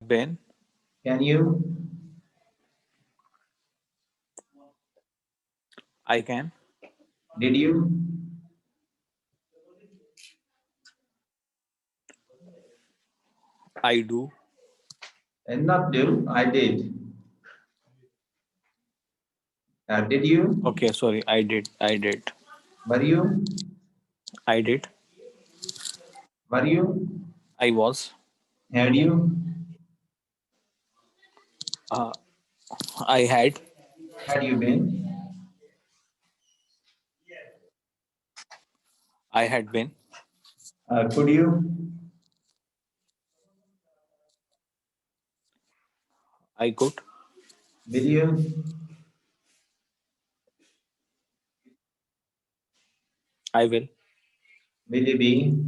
been. Can you? I can. Did you? I do. And not do. I did. Did you? Okay, sorry. I did. I did. Were you? I did. Were you? I was. Had you? Uh, I had. Had you been? I had been. Could you? I could. Will you? I will. Will you be?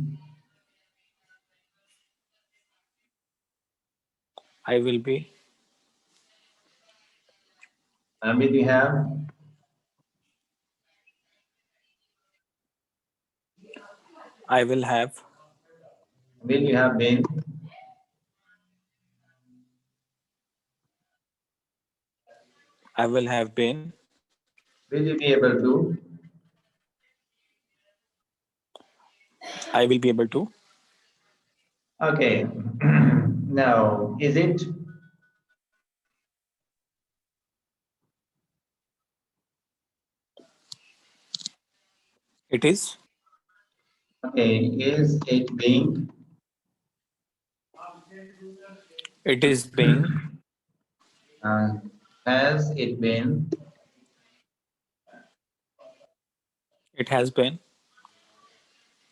I will be. Will you have? I will have. Will you have been? I will have been. Will you be able to? I will be able to. Okay. Now, is it? It is. Okay. Is it being? It is being. Uh, has it been? It has been.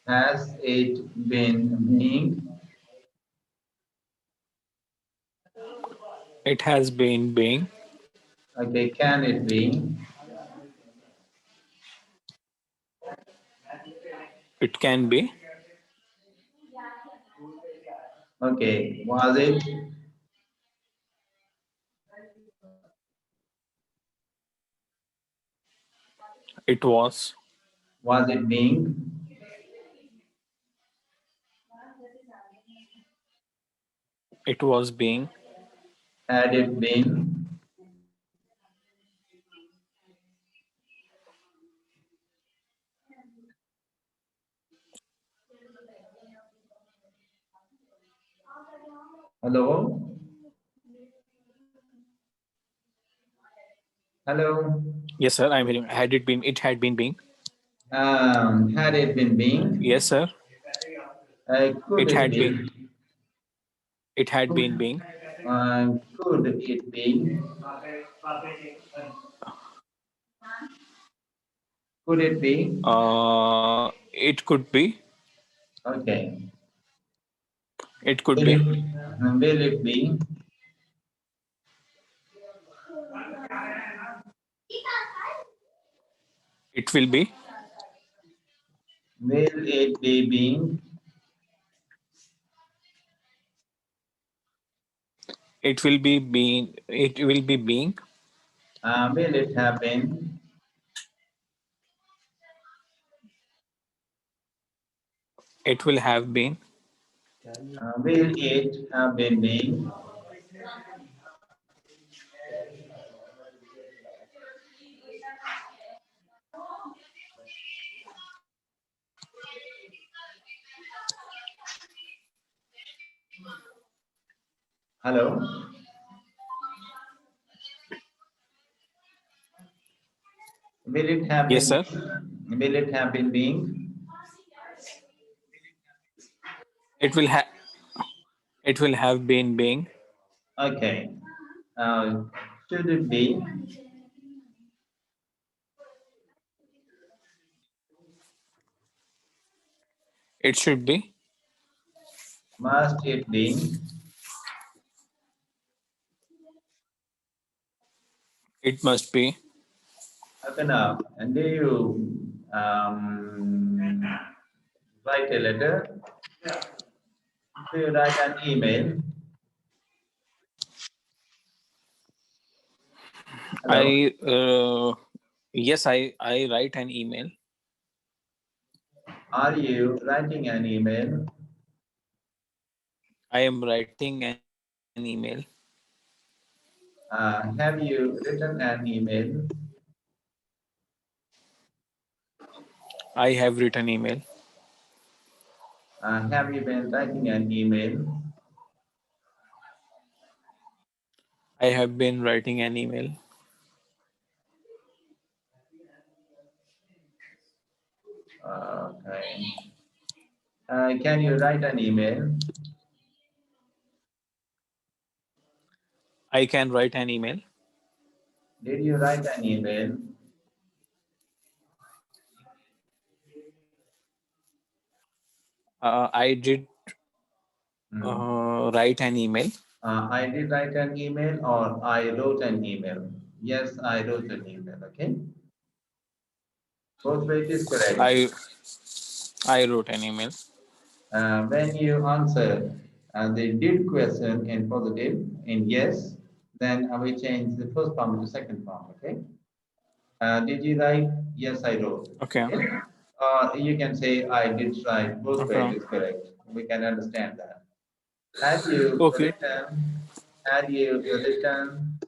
Has it been being? It has been being. Okay. Can it be? It can be. Okay. Was it? It was. Was it being? It was being. Had it been? Hello? Hello? Yes, sir. I'm hearing. Had it been. It had been being. Had it been being? Yes, sir. Could It it had be? been. It had been being. Could it be? Could it be? It could be. Okay. It could Will be. it be? It will be. Will it be being? It will be being. It will be being. Will it have been? It will have been. Will it have been being? Hello? Will it have Yes, been? sir. Will it have been being? It will have. It will have been being. Okay. Uh, should it be? It should be. Must it be? It must be. Okay, now, and do you write a letter? Do you write an email? Hello? I. Yes, I write an email. Are you writing an email? I am writing an email. an email. Have you written an email? I have written email. Have you been writing an email? I have been writing an email. Okay. Can you write an email? I can write an email. Did you write an email? I did Hmm. write an email. I did write an email or I wrote an email. Yes, I wrote an email. Okay. Both way it is correct. I I wrote an email. When you answer the did question in positive, in yes, then we change the first form to second form. Okay. Did you write? Yes, I wrote. Okay. Okay. You can say I did write. Both way it Okay. is correct. We can understand that. Had you Okay. written? Had you written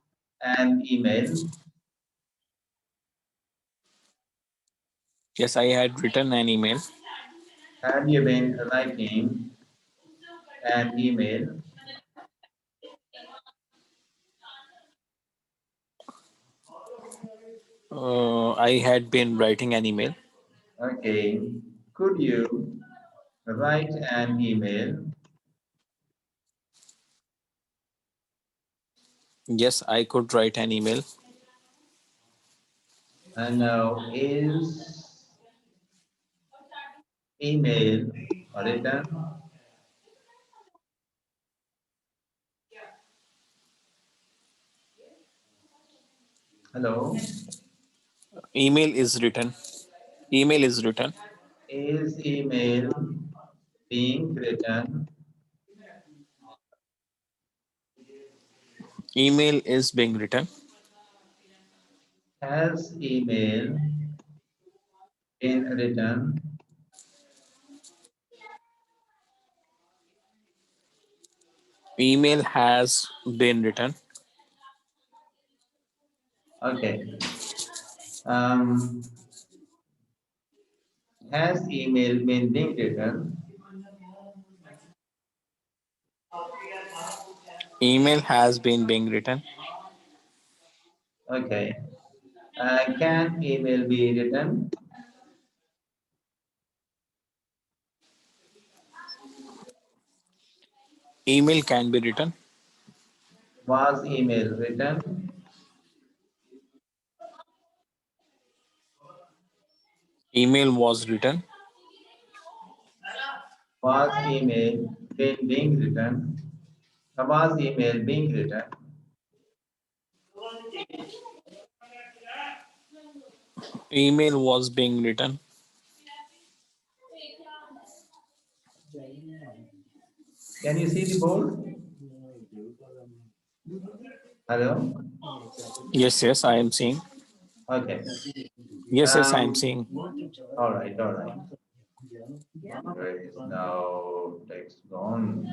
an email? Yes, I had written an email. Have you been writing an email? I had been writing an email. Okay. Could you write an email? Yes, I could write an email. And now is email written? Hello. Email is written. Email is written. Is email being written? Email is being written. Has email been written? Email has been written. Okay. Um, has email been being written? Email has been being written. Okay. Can email be written? Email can be written. Was email written? Email was written. Was email been being written? Was email being written? Email was being written. Can you see the board? Hello? Yes, yes, I am seeing. Okay. Yes, yes, I am Um, seeing. all right, all right. Where is now text gone?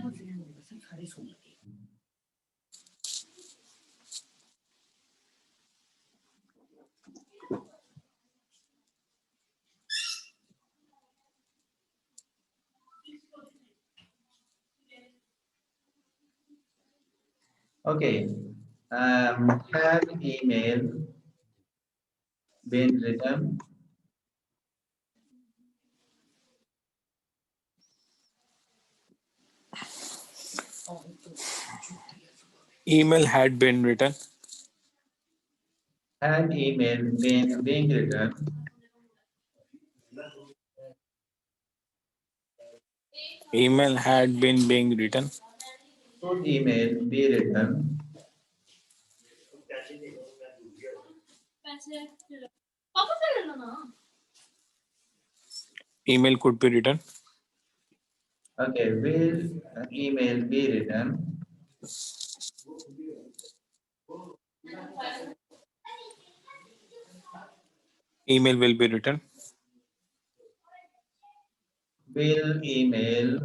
Okay. Have email been written? Email had been written. Had email been being written? Email had been being written. Could email be written? Email could be written. Okay. Will email be written? Email will be written. Will email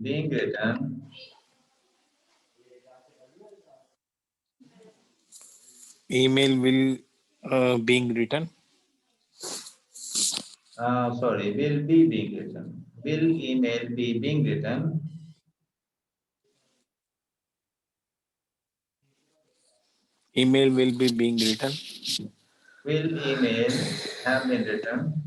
being written? Email will being written. Sorry, will be being written. Will email be being written? Email will be being written. Will email have been written?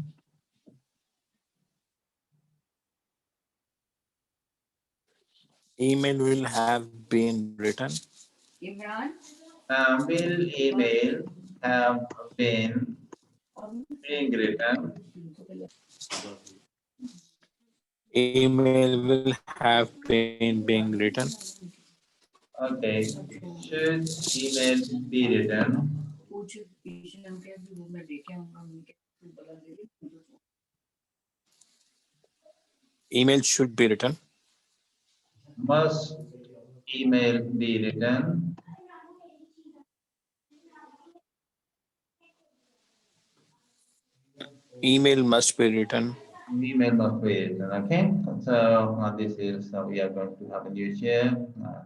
Email will have been written. Will email have been being written? Email will have been being written. Okay. Should email be written? Email should be written. Must email be written? Email must be written. Email must be written. Okay. So this is we are going to have a new share.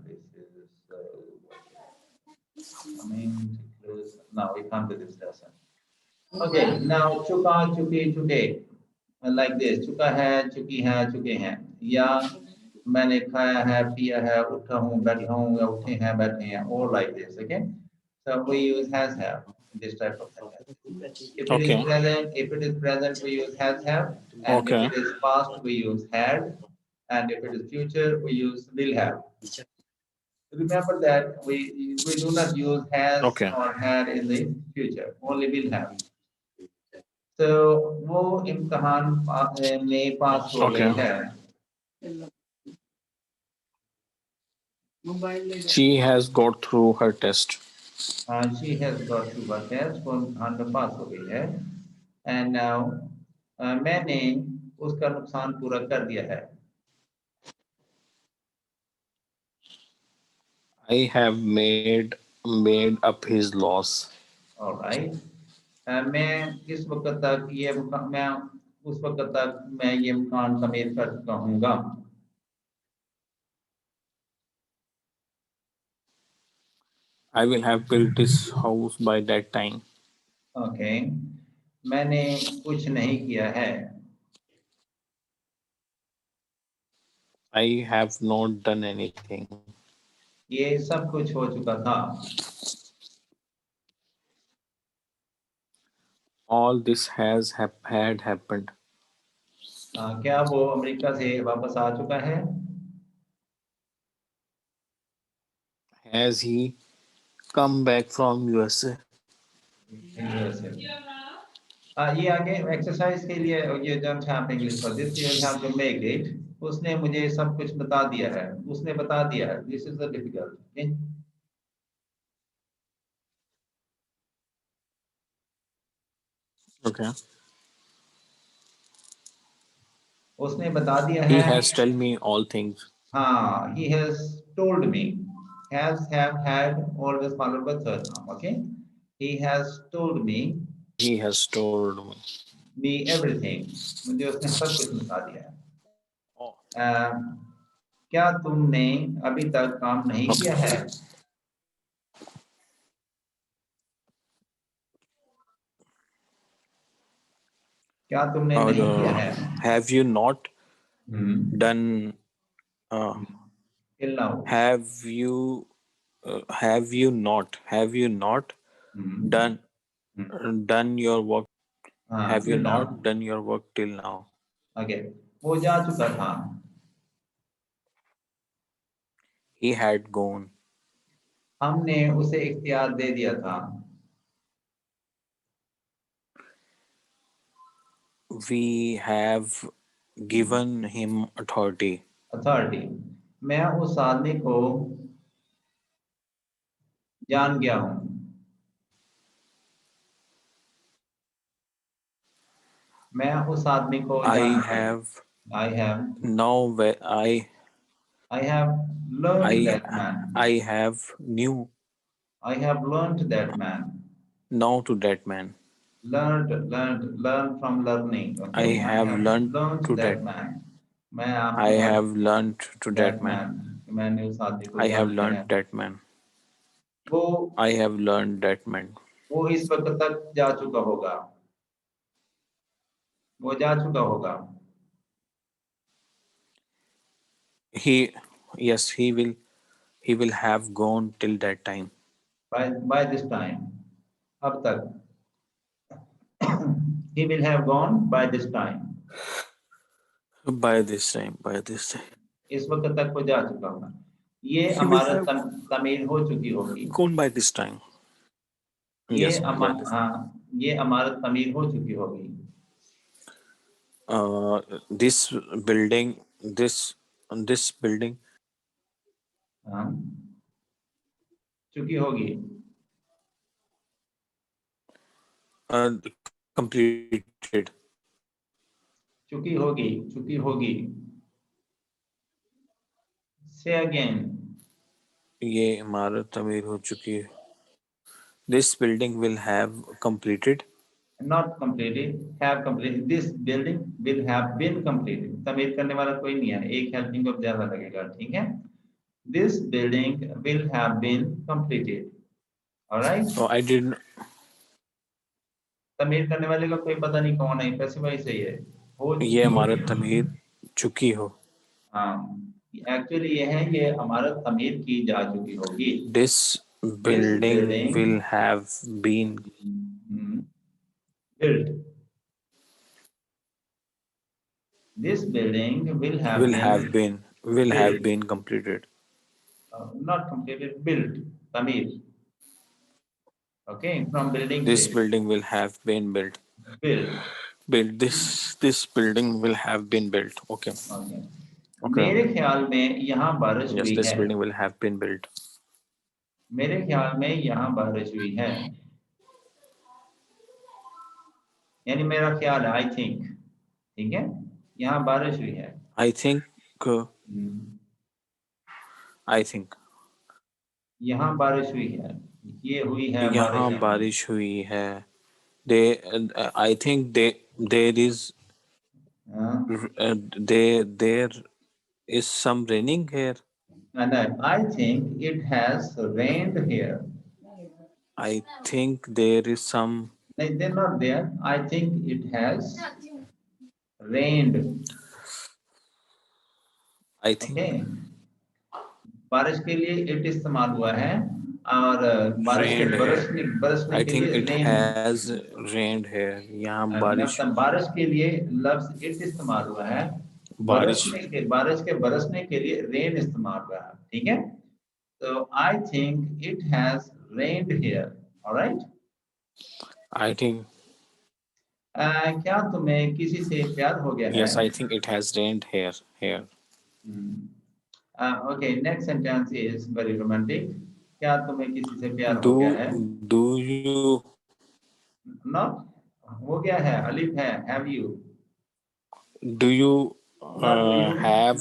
This is coming to close. Now we come to this lesson. Okay. Now chuka, chuki, chuke. Like this. चुका है, चुकी है, चुके हैं. या मैंने खाया है, पिया है, उठा हूँ, बैठा हूँ, या उठे हैं, बैठे हैं. Or like this. Okay. So we use has have in this type of sentences. Okay. If it is present, we use has have, and if Okay. it is past, we use had, and if it is future, we use will have. Remember that we do not use has Okay. or had in the future, only will have. तो वो इम्तिहान में पास हो Okay. गई है. She has got through her test. She has got through her test, वो इम्तिहान में पास हो गई है. And now मैंने उसका नुकसान पूरा कर दिया है. I have made up his loss. Alright. मैं इस वक्त तक मैं उस वक्त तक मैं ये मकान तमीर कर चुका हूँगा. I will have built this house by that time. Okay. मैंने कुछ नहीं किया है. I have not done anything. ये सब कुछ हो चुका था. All this had happened. क्या वो अमेरिका से वापस आ चुका है? Has he come back from USA? USA. ये आगे एक्सरसाइज के लिए ये जब आप इंग्लिश पर this you have to make it. उसने मुझे सब कुछ बता दिया है. उसने बता दिया है. This is the difficult. Okay. Okay. उसने बता दिया He है. has tell me all things. हाँ, he has told me. Has, have, had always followed by third noun. Okay. He has told He has told me. me everything. मुझे उसने सब कुछ बता दिया है. Oh, क्या तुमने अभी तक काम नहीं okay. किया है? क्या तुमने Or नहीं किया है? have you not hmm. done? Uh, Till now. have you not hmm. done done your work? हाँ, Have you till not now. done your work till now? Okay. वो जा चुका था. He had gone. हमने उसे इख्तियार दे दिया था. We have given him authority. Authority. मैं उस आदमी को जान गया हूँ. मैं उस आदमी को I जानता हूँ. have I have now whe- I have learned I that man. I have knew I have learned that man. now to that man. Learn from learning. I Okay. I have have learned learned to that that. man. मैं I आपने have learned to that that man. man. मैंने उस आदमी को I have जान लिया है. learned that man. वो I have learned that man. वो इस वक्त तक जा चुका होगा, वो जा चुका होगा। He, yes, he will have gone till that time. By this time, अब तक। he will have gone by this time, By this time, by this time. इस वक्त तक वो जा चुका होगा। ये He will अमारत have तमीर हो चुकी होगी। gone by this time. ये Yes, by this. हाँ, ये अमारत तमीर हो चुकी होगी। This building, this building, हाँ, चुकी होगी। completed. चुकी होगी, चुकी होगी। से अगेन। ये इमारत तमीर हो चुकी है. This building will have completed. Not completed, have completed. This building will have been completed. तमीर करने वाला कोई नहीं है, एक हेल्पिंग ऑफ ज्यादा लगेगा, ठीक है। This building will have been completed. All right. Oh, I didn't. तमीर करने वाले का कोई पता नहीं कौन है, स्पेसिफाई सही है, हो ये चुकी होगी। इमारत तमीर चुकी हो. हाँ, एक्चुअली ये है, ये इमारत तमीर की जा चुकी होगी। This This building building will have been built. This building will have will have been been will have built. been completed. Not completed, built. Tamir. Okay, from building This से building will have been built. built. Built. This building will have been built. Okay. Okay. Okay. मेरे ख्याल में यहाँ बारिश Yes, हुई this है। building will have been built. मेरे ख्याल में यहाँ बारिश हुई है, यानी मेरा ख्याल है, आई थिंक, ठीक है, यहाँ बारिश हुई है। I think. Hmm, I think. यहाँ बारिश हुई है, ये हुई है यहाँ बारिश। बारिश हुई है. They. I think there is. There is some raining here. And I think it has rained here. I think there is some. They're not there. I think it has rained. I think Okay. बारिश के लिए it इस्तेमाल हुआ है, और बारिश के rained here. बरसने I के think लिए it rain. has rained here. यहाँ बारिश बारिश के लिए लफ्ज इट इस्तेमाल हुआ है, बारिश. बारिश के बरसने के लिए रेन इस्तेमाल हुआ है, ठीक है। तो I think it has rained here. Alright. I think क्या तुम्हें किसी से प्यार हो गया है? yes. I think it has rained here. Here. Okay, next sentence is very romantic. क्या तुम्हें किसी से प्यार हो गया Do है? do you नॉट हो गया है, अलिफ है, have you. do you not do you, have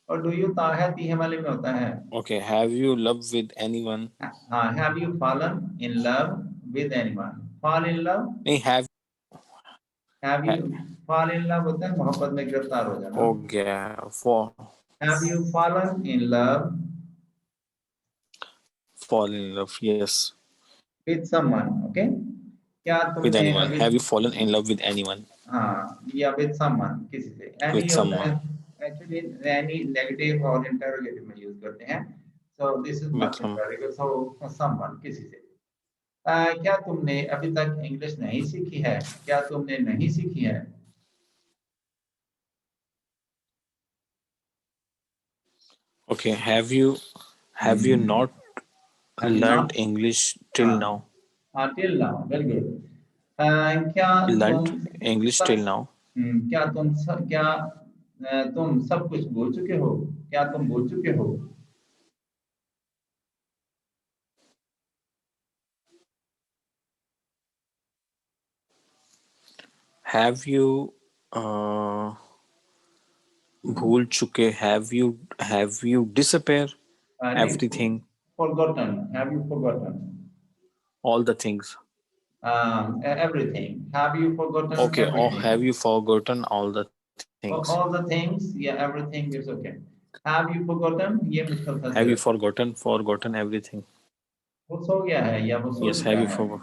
और डू यू तीहे वाले में होता है। okay? Have you loved with anyone? हाँ, have you fallen in love with anyone. Fall in love, नहीं have have ha, you, fall in love होता है मोहब्बत में गिरफ्तार हो जाना। हो गया for have you fallen in love fall in love. Yes, with someone. Okay, क्या with तुमने anyone. अभी, Have you fallen in love with anyone? हाँ, या विद समवन, किसी से। With एनी होता है, someone. एक्चुअली एनी नेगेटिव और इंटरोगेटिव में यूज करते हैं। So this is With not some. Interrogative, so someone, किसी से। क्या तुमने अभी तक इंग्लिश नहीं सीखी है? क्या तुमने नहीं सीखी है? Okay. Have you not have you learnt not, English till हाँ, now? हाँ, टिल नाउ, वेरी गुड। क्या Learnt तुम English till सब, now? क्या तुम सब कुछ भूल चुके हो? क्या तुम भूल चुके हो? Have you भूल चुके? Have you disappear नहीं, everything, forgotten, have you forgotten? all the things? Everything, have you forgotten Okay, or everything? have you forgotten all the things? All the things, yeah, everything is okay। have you forgotten, ये मुश्किल था Have you सिर्फ। forgotten everything? वो सो गया है या वो सो Yes, चुका have you है? forgot?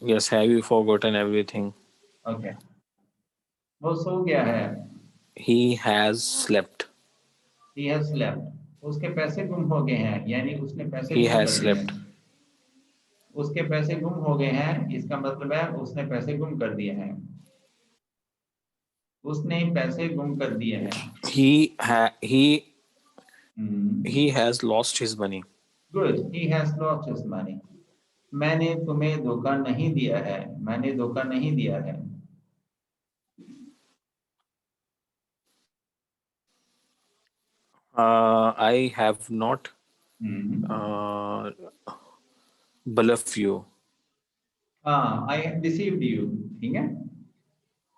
Yes, have you forgotten everything? Okay, वो सो गया है। He has slept. He has slept. उसके पैसे गुम हो गए हैं, यानी उसने पैसे He गुम has कर दिए slept. हैं। उसके पैसे गुम हो गए हैं, इसका मतलब है उसने पैसे गुम कर दिए हैं। उसने पैसे गुम कर दिए हैं। He ha- he he hmm. has lost his money. Good, he has lost his money. मैंने तुम्हें धोखा नहीं दिया है। मैंने धोखा नहीं दिया है। I have not hmm. uh, bluff you. हाँ, आई हैव डिसीव्ड यू। ठीक है।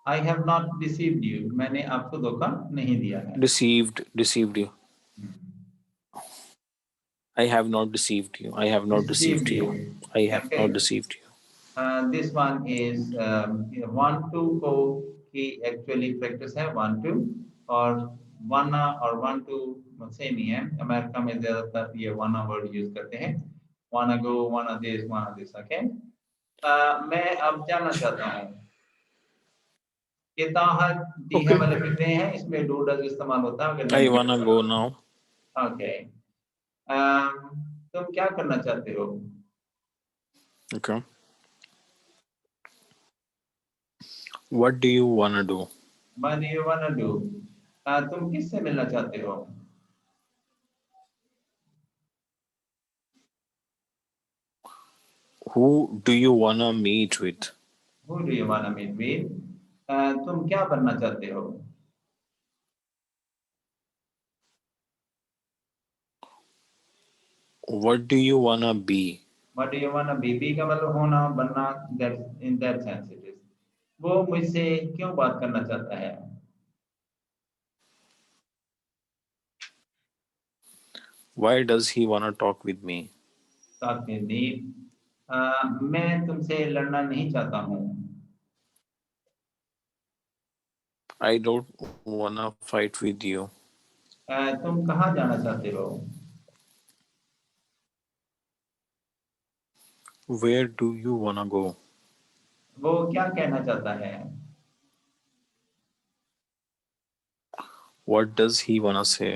I have not deceived you, मैंने आपको धोखा नहीं दिया है। Deceived you. Hmm. I have not deceived you. I have not deceived deceived you. you. I have okay. not deceived you. This one is one two को की actually practice है, one two. और वन और one two same ही है। America में ज्यादातर ये one word use करते हैं। One go, one this. Okay. मैं अब जानना चाहता हूँ कि ताहत दी है Okay. वाले फिक्रे हैं, इसमें डू डज इस्तेमाल होता है अगर I नेगेटिव wanna वाला। go now. ओके। तुम क्या करना चाहते हो? Okay. What do you wanna do? What do you want to do? तुम किससे मिलना चाहते हो? Who do you wanna meet with? Who do you want to meet with? तुम क्या बनना चाहते हो? What do you wanna be? What do you want to be का मतलब होना, बनना। That in that sense it is. वो मुझसे क्यों बात करना चाहता है? Why does he wanna talk with me? साथ में नीड। मैं तुमसे लड़ना नहीं चाहता हूँ। I don't wanna fight with you. तुम कहाँ जाना चाहते हो? Where do you wanna go? वो क्या कहना चाहता है? What does he wanna say?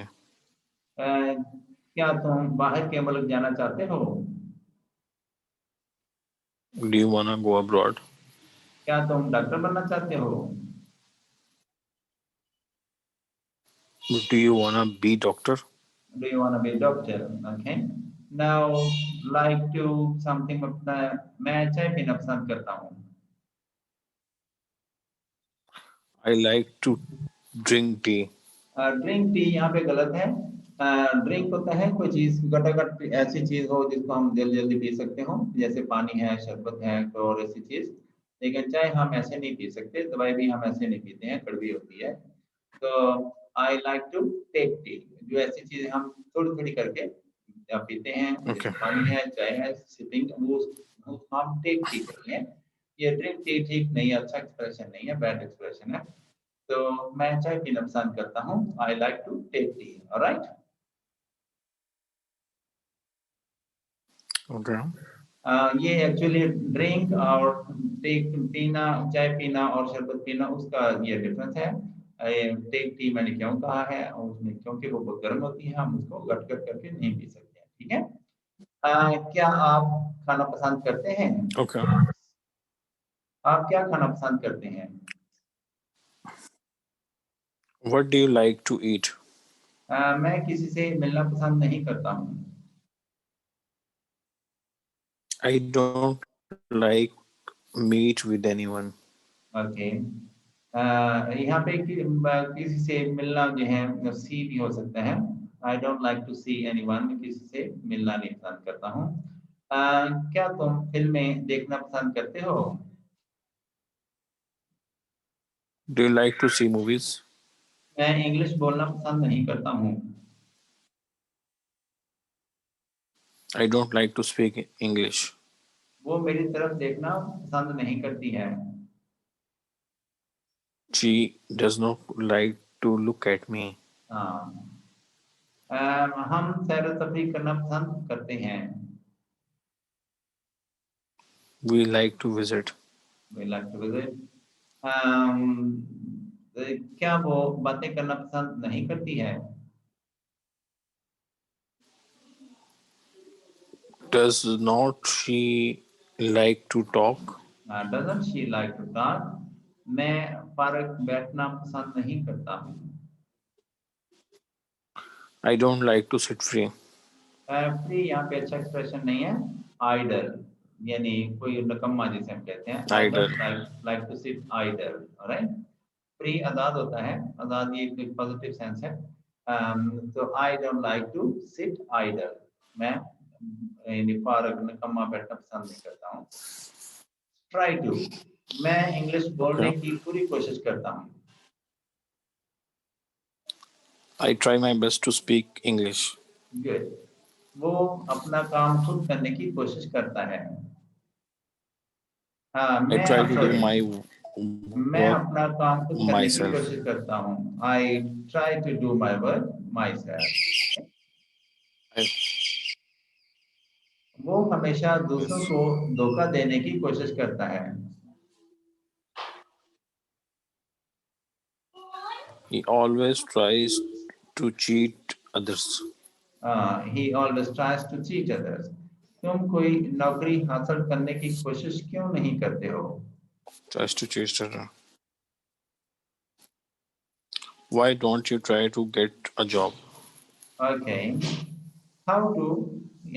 क्या तुम बाहर के मुल्क जाना चाहते हो? Do you wanna go abroad? क्या तुम डॉक्टर बनना चाहते हो? Do you wanna be doctor? Do you want to be a doctor? Okay. Now, like to something अपना, मैं चाय पीना पसंद करता हूँ। I like to drink tea. Drink tea यहाँ पे गलत है। ड्रिंक होता है कोई चीज गटागट, ऐसी चीज हो जिसको हम जल्दी जल्दी पी सकते हो, जैसे पानी है, शरबत है, कोई और ऐसी चीज। लेकिन चाय हम ऐसे नहीं पी सकते, दवाई भी हम ऐसे नहीं पीते हैं, कड़वी होती है। तो I like to take tea, जो ऐसी चीजें हम थोड़ी थोड़ी करके पीते हैं, Okay. जैसे पानी है, चाय है, सिपिंग, वो हम टेक टी करते हैं। ये ड्रिंक टी ठीक नहीं है, अच्छा एक्सप्रेशन नहीं है, बैड एक्सप्रेशन है। तो मैं चाय पीना पसंद करता हूँ। I like to take tea. Alright. Okay. ये एक्चुअली ड्रिंक और टेक पीना, चाय पीना और शरबत पीना, उसका ये डिफरेंस है। टेक टी मैंने क्यों कहा है, और उसमें क्योंकि वो बहुत गर्म होती है, हम उसको गट गट करके नहीं पी सकते हैं। ठीक है। क्या आप खाना पसंद करते हैं? Okay. आप क्या खाना पसंद करते हैं? What do you like to eat? मैं किसी से मिलना पसंद नहीं करता हूँ। I don't like meet with anyone. Okay. यहाँ पे किसी से मिलना जो है सी भी हो सकता है। I don't like to see anyone, किसी से मिलना नहीं पसंद करता हूँ। क्या तुम फिल्में देखना पसंद करते हो? Do you like to see movies? मैं इंग्लिश बोलना पसंद नहीं करता हूँ। I don't like to speak English. वो मेरी तरफ देखना पसंद नहीं करती है। She does not like to look at me. हाँ। हम सैर तफरीह करना पसंद करते हैं। We like to visit. We like to visit. क्या वो बातें करना पसंद नहीं करती है? Does not she like to talk? Doesn't she like to talk? मैं पार्क बैठना पसंद नहीं करता हूँ। I don't like to sit free. Free यहाँ पे अच्छा एक्सप्रेशन नहीं है। आइडल, यानी कोई नकम्मा जिसे हम कहते हैं। I Idle. Don't like to sit idle, right. Free आजाद होता है, आजाद ये एक पॉजिटिव सेंस है। तो I don't like to sit idle, मैं यानी फारग नकम्मा बैठना पसंद नहीं करता हूँ। ट्राई टू, मैं इंग्लिश बोलने Okay. की पूरी कोशिश करता हूँ। I try my best to speak English. Good, वो अपना काम खुद करने की कोशिश करता है। हाँ, I मैं try to do sorry, my मैं work अपना काम खुद करने की myself. कोशिश करता हूँ। I try to do my work myself. I, वो हमेशा दूसरों yes. को धोखा देने की कोशिश करता है। He always tries to cheat others. He always tries to cheat others. तुम कोई नौकरी हासिल करने की कोशिश क्यों नहीं करते हो? Tries to cheat others. Why don't you try to get a job? Okay, how to,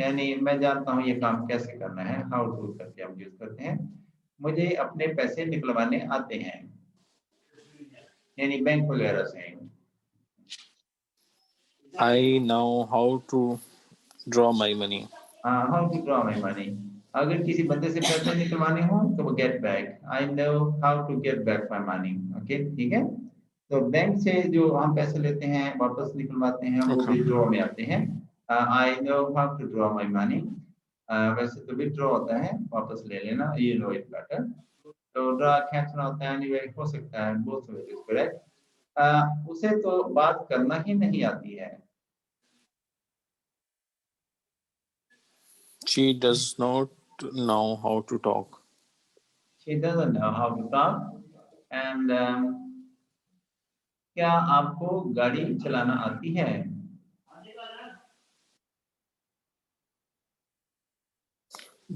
यानी मैं जानता हूँ ये काम कैसे करना है। हाउ टू करके हम यूज करते हैं। मुझे अपने पैसे निकलवाने आते हैं, यानी बैंक वगैरह से। I know how to draw my money. How to draw my money, अगर किसी बंदे से पैसे निकलवाने हो तो वो get back. I know how to get back my money. Okay, ठीक है। तो बैंक से जो हम पैसे लेते हैं वापस निकलवाते हैं, वो Okay. विड्रॉ में आते हैं। I know how to draw my money. वैसे तो विड्रॉ होता है वापस ले लेना, यू नो इट बेटर। तो ड्रा खींचना होता है, एनीवे हो सकता है, बोथ वे इज करेक्ट। उसे तो बात करना ही नहीं आती है। She does not know how to talk. She doesn't know how to talk. And क्या आपको गाड़ी चलाना आती है?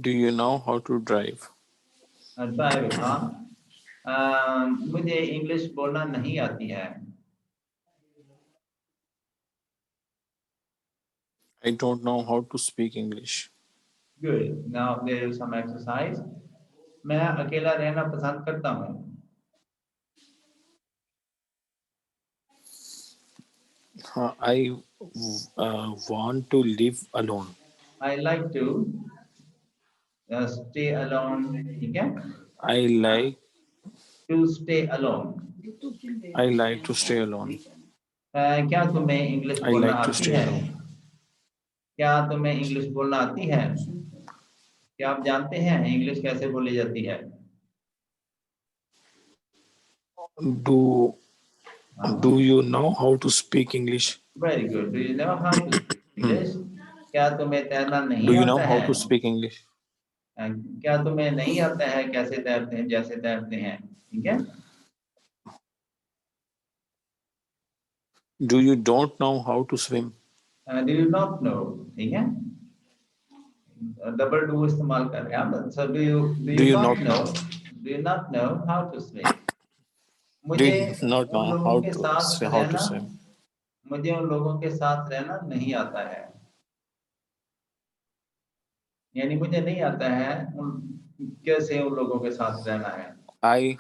Do you know how to drive? Drive car. मुझे इंग्लिश बोलना नहीं आती है। I don't know how to speak English. Good, now there is some exercise. मैं अकेला रहना पसंद करता हूँ। I want to live alone. I like to stay alone, ठीक है। I like to stay alone. I like to stay alone. क्या तुम्हें इंग्लिश I बोलना like to आती stay है? alone. क्या तुम्हें इंग्लिश बोलना आती है? क्या आप जानते हैं इंग्लिश कैसे बोली जाती है? Do हाँ, Do you know how to speak English? Very good, do you know how to speak Hmm. English? क्या तुम्हें तैरना Do नहीं you know आता how है? to speak English? क्या तुम्हें नहीं आता है कैसे तैरते हैं, जैसे तैरते हैं, ठीक है। Do you don't know how to swim? Do you not know, ठीक है। डबल डू इस्तेमाल कर रहे हैं आप। So do Do you you not not know, know? Do you not know how to swim. Do मुझे you not उन know लोगों how के to साथ say how to रहना, swim? मुझे उन लोगों के साथ रहना नहीं आता है, यानी मुझे नहीं आता है उन, कैसे उन लोगों के साथ रहना है। I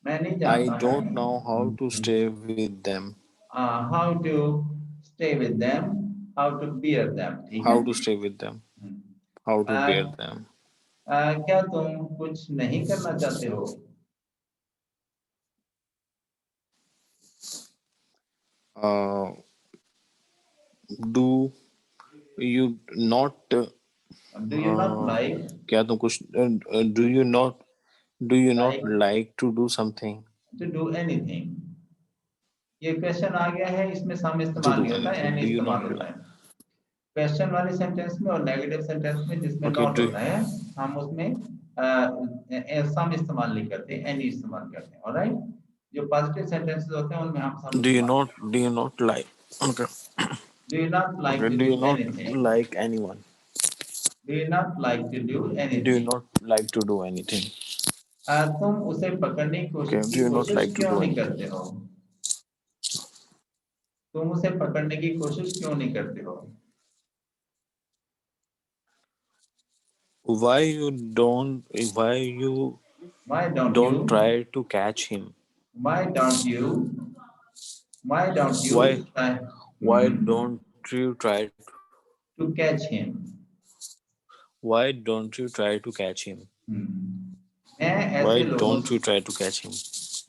मैं नहीं I जानता don't know how to हूँ। stay with them. How to stay with them, how to bear them, ठीक है। How to stay with them. How to bear them. क्या तुम कुछ नहीं करना चाहते हो? Uh, do you not do you not like, क्या तुम कुछ do you not like like to do something? To do anything. ये क्वेश्चन आ गया है, इसमें सम To इस्तेमाल do नहीं होता, anything? एनी Do you इस्तेमाल not होता है। क्वेश्चन वाले सेंटेंस में और नेगेटिव सेंटेंस में जिसमें Okay, नॉट do होता है, हम उसमें सम इस्तेमाल नहीं करते, एनी इस्तेमाल करते हैं। ऑलराइट, जो पॉजिटिव सेंटेंसेस होते हैं उनमें हम सम इस्तेमाल करते do you not like? Okay, हैं। Do you not like okay. To Do do you not anything? like anyone? Do you not like to do Do you anything? not like to do anything? तुम उसे पकड़ने Okay. Do की you not कोशिश like to क्यों do नहीं anything? करते हो? तुम उसे पकड़ने की कोशिश क्यों नहीं करते हो? Why you don't? Why you Why don't don't you? try to catch him? Why don't you? Why don't Why? you try Why don't you try? to catch him? Why don't you try to catch him? मैं Why ऐसे लोगों don't you try to catch him?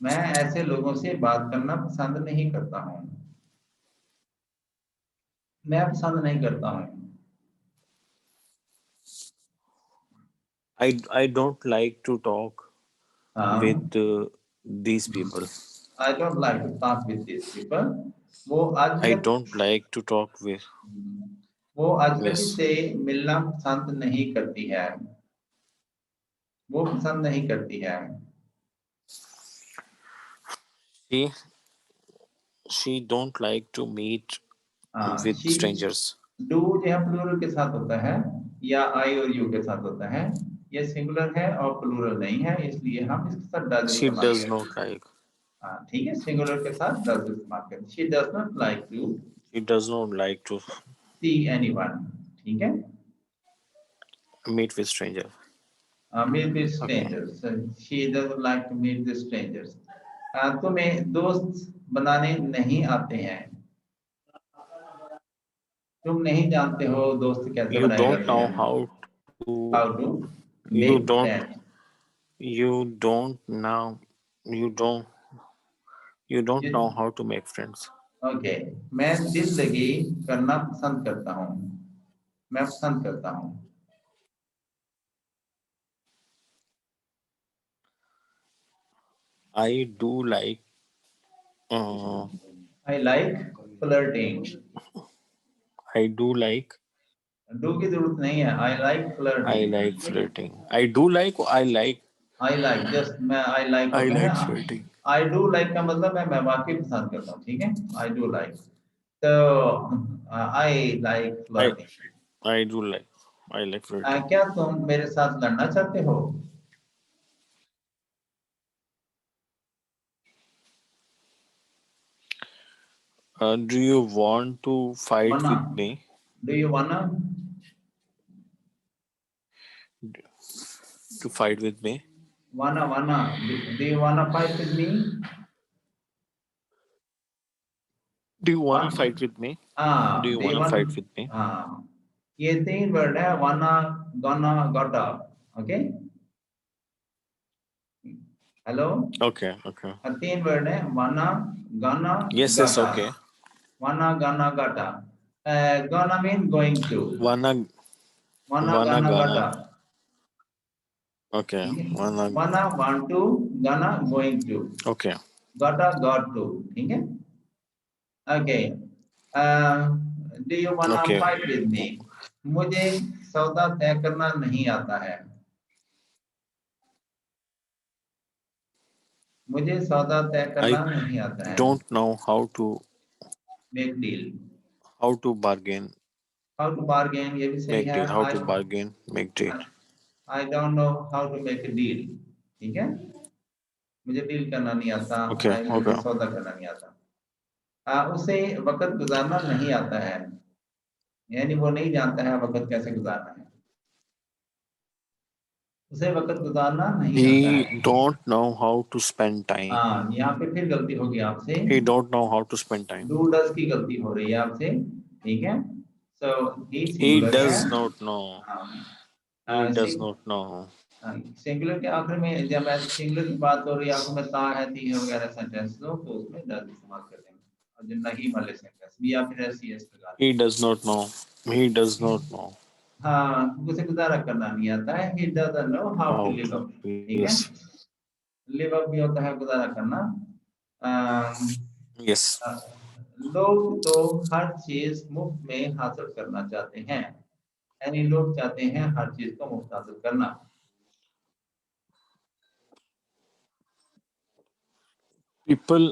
मैं ऐसे लोगों से बात करना पसंद नहीं करता हूँ। मैं पसंद नहीं करता हूँ। I don't like to talk with हाँ, these people. I don't like to talk with these people. वो I अजनबी don't like to talk with. वो अजनबी Yes. से मिलना पसंद नहीं करती है। वो पसंद नहीं करती है। She she don't like to meet हाँ, with शी strangers. डू जो है प्लूरल के साथ होता है या आई और यू के साथ होता है। ये सिंगुलर है और प्लूरल नहीं है, इसलिए हम इसके साथ डज She इस्तेमाल does करेंगे। not like. हाँ ठीक है, सिंगुलर के साथ डज इस्तेमाल करेंगे। She does not like to She does not like to see anyone. ठीक है, meet with stranger. Meet with Okay. Strangers. She doesn't like to meet with strangers. तुम्हें दोस्त बनाने नहीं आते हैं। तुम नहीं जानते हो दोस्त कैसे You बनाए don't जाते know हैं। how to. How to You make don't. Friends. You don't now. You don't. You don't know how to make friends. Okay, मैं दिल लगी करना पसंद करता हूँ। मैं पसंद करता हूँ। I do like. Uh, I like flirting. I do like. Do की जरूरत नहीं है, आई लाइक I फ्लर्टिंग। like ठीक है, flirting. I do like. I like. I like just मैं आई लाइक I होता है। like flirting. I do like का मतलब है मैं वाकई पसंद करता हूँ। ठीक है, आई डू लाइक। तो I like I flirting. I do like. I like flirting. क्या तुम मेरे साथ लड़ना चाहते हो? Do you want to fight वना, with me? डू यू वना? To fight with me? वना डू यू वना fight with me? Do you wanna one, fight with me? Do हाँ you do you wanna one, fight with me? हाँ ये तीन word है, वना गना गटा। Okay, hello, Okay, okay. तीन वर्ड है, वना गना Yes, yes, गटा। okay. वना गना गटा। gonna mean going to। Wanna वना wanna गना gonna. गटा। Okay, ठीक है, wanna. वना want to, गना going to, Okay, गटा got to। ठीक है, okay. Do you wanna okay. Fight with me? मुझे सौदा तय करना नहीं आता है। मुझे सौदा तय I करना नहीं आता है। don't know make deal. how to bargain, how to bargain ये भी सही make है। deal. How I to bargain, make deal. I don't know how to make a deal. ठीक है, मुझे डील करना नहीं आता। Okay, मुझे okay. सौदा करना नहीं आता। उसे वक्त गुजारना नहीं आता है, यानी वो नहीं जानता है वक्त कैसे गुजारना है। उसे वक्त गुजारना नहीं आता He है। don't know how to spend time. हाँ, यहाँ पे फिर गलती होगी आपसे। He don't know how to spend time. Do does की गलती हो रही है आपसे। ठीक है, सो ही He सिंगुलर है। does not know. He does not know. Singular के आखिर में जब सिंगुलर की बात हो रही है, आखिर में ता है, ती है वगैरह सेंटेंस दो तो उसमें डज इस्तेमाल कर देंगे। और जो नहीं वाले सेंटेंस भी या फिर एस एस लगा He does not know. He does देंगे। not know हाँ, उसे गुजारा करना नहीं आता है। He doesn't know how to how live to. Up. ठीक है, Yes, लिव अप भी होता है गुजारा करना। yes. लोग तो हर चीज मुफ्त में हासिल करना चाहते हैं, यानी लोग चाहते हैं हर चीज को मुफ्त हासिल करना। People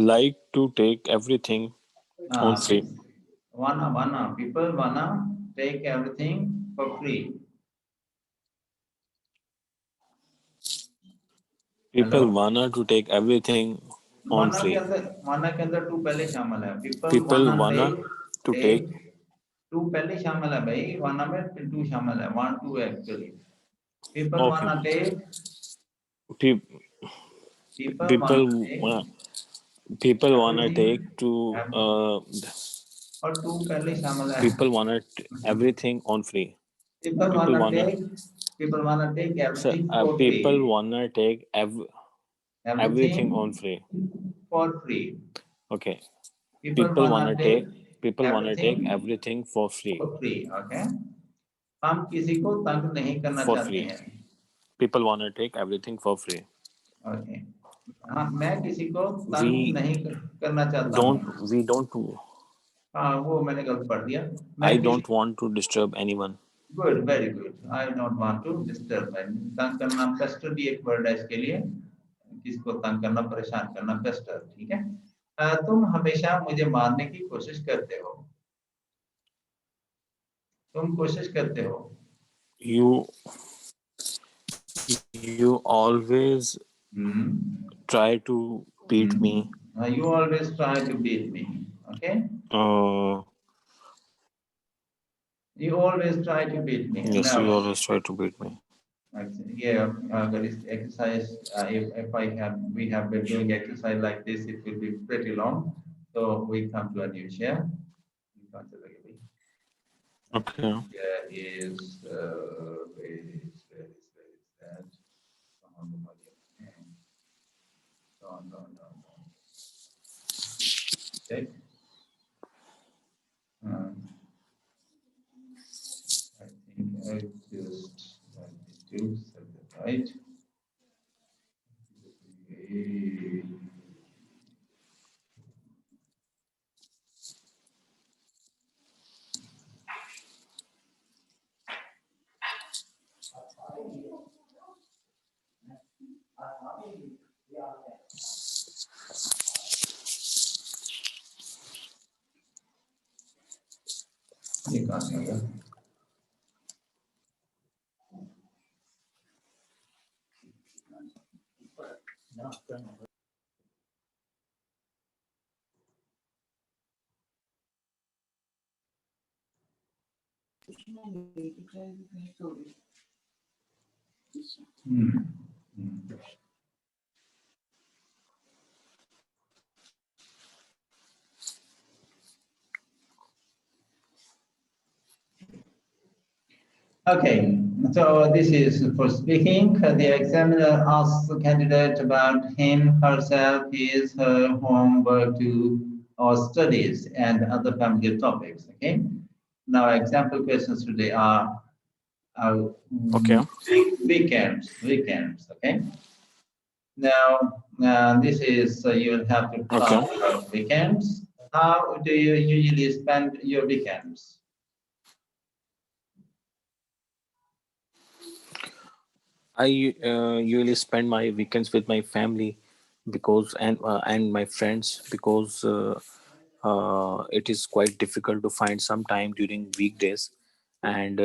like to take everything on हाँ, free. wanna people wanna take everything for free। Hello. People wanna to take everything on free. वाना के अंदर टू पहले शामिल है, people People wanna wanna take, to take take to पहले शामिल है भाई, वाना में टू शामिल है, want to actually. People okay. Wanna take, Pe- people wanna people take wa- people wanna take to everything, और टू पहले शामिल है। people wanna everything on free. People People wanna wanna take, people wanna take so, everything for free, people wanna take everything on free. Everything for free. Okay. People People wanna wanna take take people wanna take everything everything for free. For free. Okay, हम किसी को तंग नहीं करना For चाहते free. हैं। People wanna take everything for free. Okay, हाँ, मैं किसी को तंग We नहीं करना चाहता हूँ। don't we don't हाँ, वो मैंने गलत पढ़ दिया। मैं I किसी, don't want to disturb anyone. Good, very good, I don't want to disturb. तंग करना, पेस्टर भी एक वर्ड है इसके लिए, किसी को तंग करना, परेशान करना, पेस्टर, ठीक है। तुम हमेशा मुझे मारने की कोशिश करते हो, तुम कोशिश करते हो। You always hmm, try to beat me. you always try to beat me, okay, Uh, you always try to beat me yes, now। you always try to beat me. Yeah, there is exercise. If I have, we have been doing exercise like this, it will be pretty long. So we come to a new share. Okay. There is, where is that? On the body. No, no, no, no. Okay. Um, I think I just need to set it right. ये कहाँ से आ गया? हम्म, हम्म। Okay, so this is for speaking. The examiner asks the candidate about him, herself, his, her, homework to or studies and other family topics. Okay. Now, example questions today are Okay. weekends. Okay. Now, this is you'll have to talk Okay. about weekends. How do you usually spend your weekends? I usually spend my weekends with my family because and my friends because it is quite difficult to find some time during weekdays, and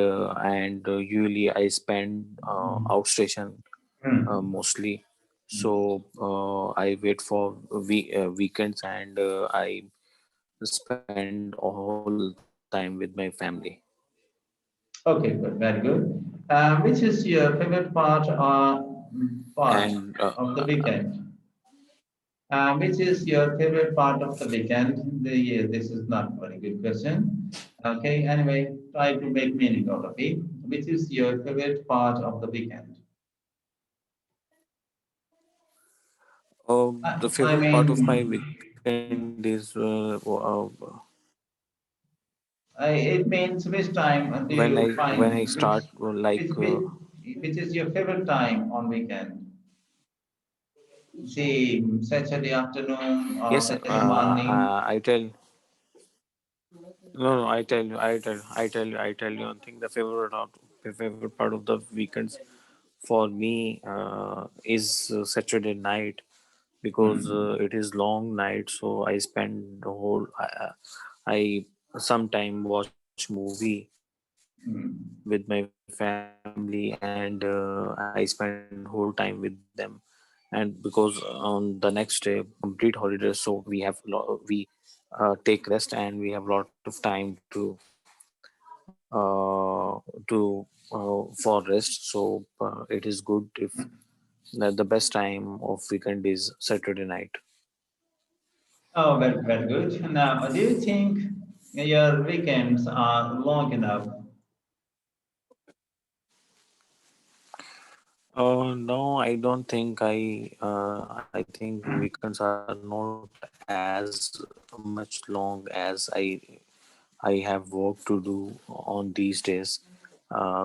usually I spend outstation Hmm. mostly. So I wait for weekends and I spend all the time with my family. Okay, good, very good. Which is your favorite part And of the weekend? Which is your favorite part of the weekend? This is not a very good question. Okay, anyway, try to make meaning out of it. Which is your favorite part of the weekend? the I favorite part of my mean, weekend is it means which time do when you I find start which which is your favorite time on weekend? say Saturday afternoon or Yes, Saturday morning? I tell no, no, I tell you one thing. The favorite part of the weekends for me is Saturday night because Hmm. it is long night. So I spend the whole. I sometime watch movie with my Hmm. family, and I spend whole time with them. And because on the next day, complete holiday, so we take rest and we have a lot of time for rest. So it is good if the best time of weekend is Saturday night. Oh, very, very good. Now, do you think your weekends are long enough? No, I don't think I think weekends are not as much long as I have work to do on these days,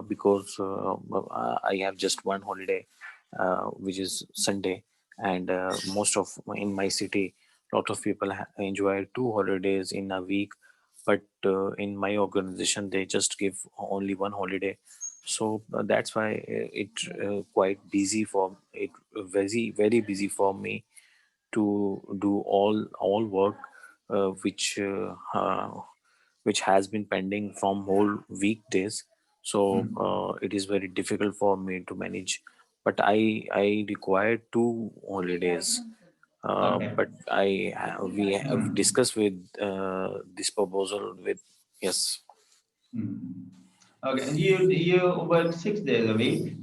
because I have just one holiday, which is Sunday, and most of in my city, lot of people enjoy two holidays in a week, but in my organization they just give only one holiday. So that's why it quite busy for it, very busy for me to do all work which has been pending from whole weekdays. So Hmm. it is very difficult for me to manage, but I require two holidays. Okay. But we have Hmm. discussed with this proposal with. Yes. Hmm. Okay. And you work 6 days a week,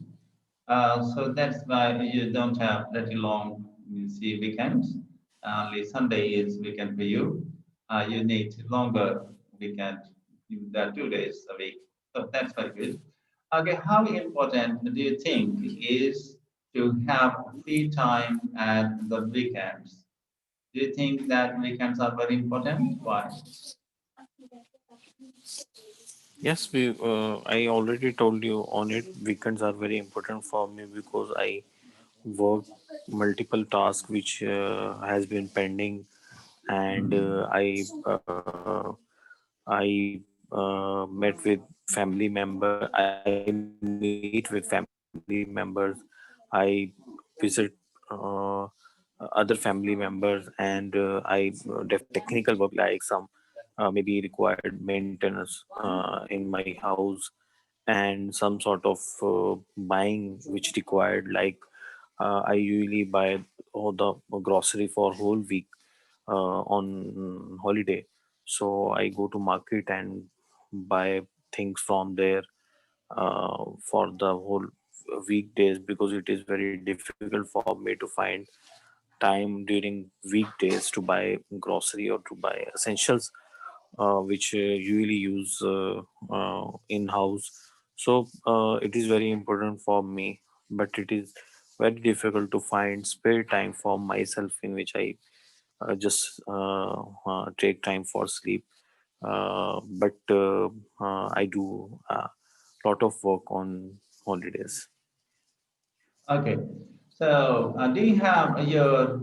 so that's why you don't have that long, you see, weekends. Only Sunday is weekend for you. You need longer weekend, that 2 days a week. So that's very good. Okay, how important do you think is to have free time at the weekends? Do you think that weekends are very important? Why? Yes, I already told you on it. Weekends are very important for me because I work multiple tasks which has been pending, and Hmm. I met with family member. I meet with family members. I visit uh, other family members, and I technical work like some maybe required maintenance in my house, and some sort of buying which required like I usually buy all the grocery for whole week on holiday. So I go to market and buy things from there for the whole weekdays, because it is very difficult for me to find time during weekdays to buy grocery or to buy essentials which usually use in house. So it is very important for me, but it is very difficult to find spare time for myself in which I just take time for sleep. But I do a lot of work on holidays. Okay. So, do you have your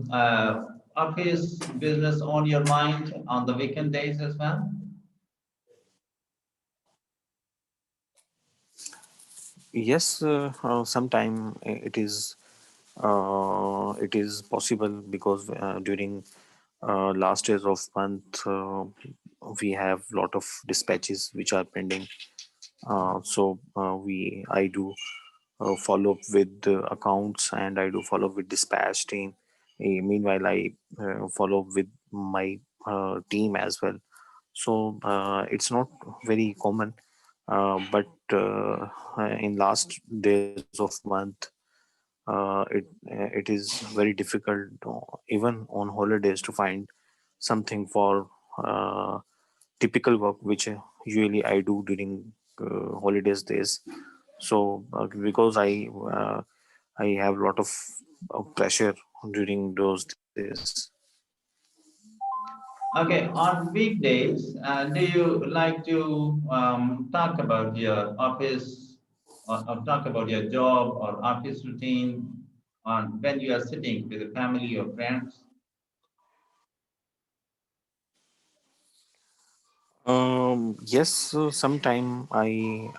office business on your mind on the weekend days as well? Yes, sometime it is possible because during last days of month we have lot of dispatches which are pending. So we I do follow up with the accounts, and I do follow up with dispatch team. Meanwhile, I follow up with my team as well. So it's not very common, but in last days of month, it is very difficult even on holidays to find something for typical work which usually I do during holidays days. So because I have a lot of pressure during those days. Okay. On weekdays, do you like to talk about your office or talk about your job or office routine? on when you are sitting with a family or friends? Yes, sometime I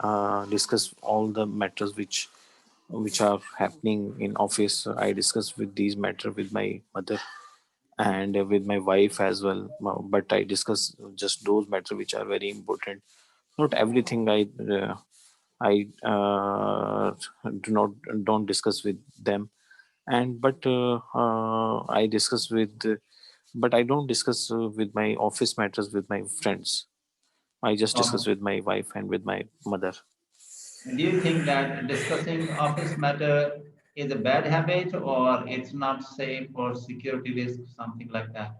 discuss all the matters which are happening in office. I discuss with these matter with my mother and with my wife as well. But I discuss just those matter which are very important. Not everything I do not don't discuss with them, and I discuss with. But I don't discuss with my office matters with my friends. I just discuss Um, with my wife and with my mother. do you think that discussing office matter is a bad habit or it's not safe or security risk, something like that?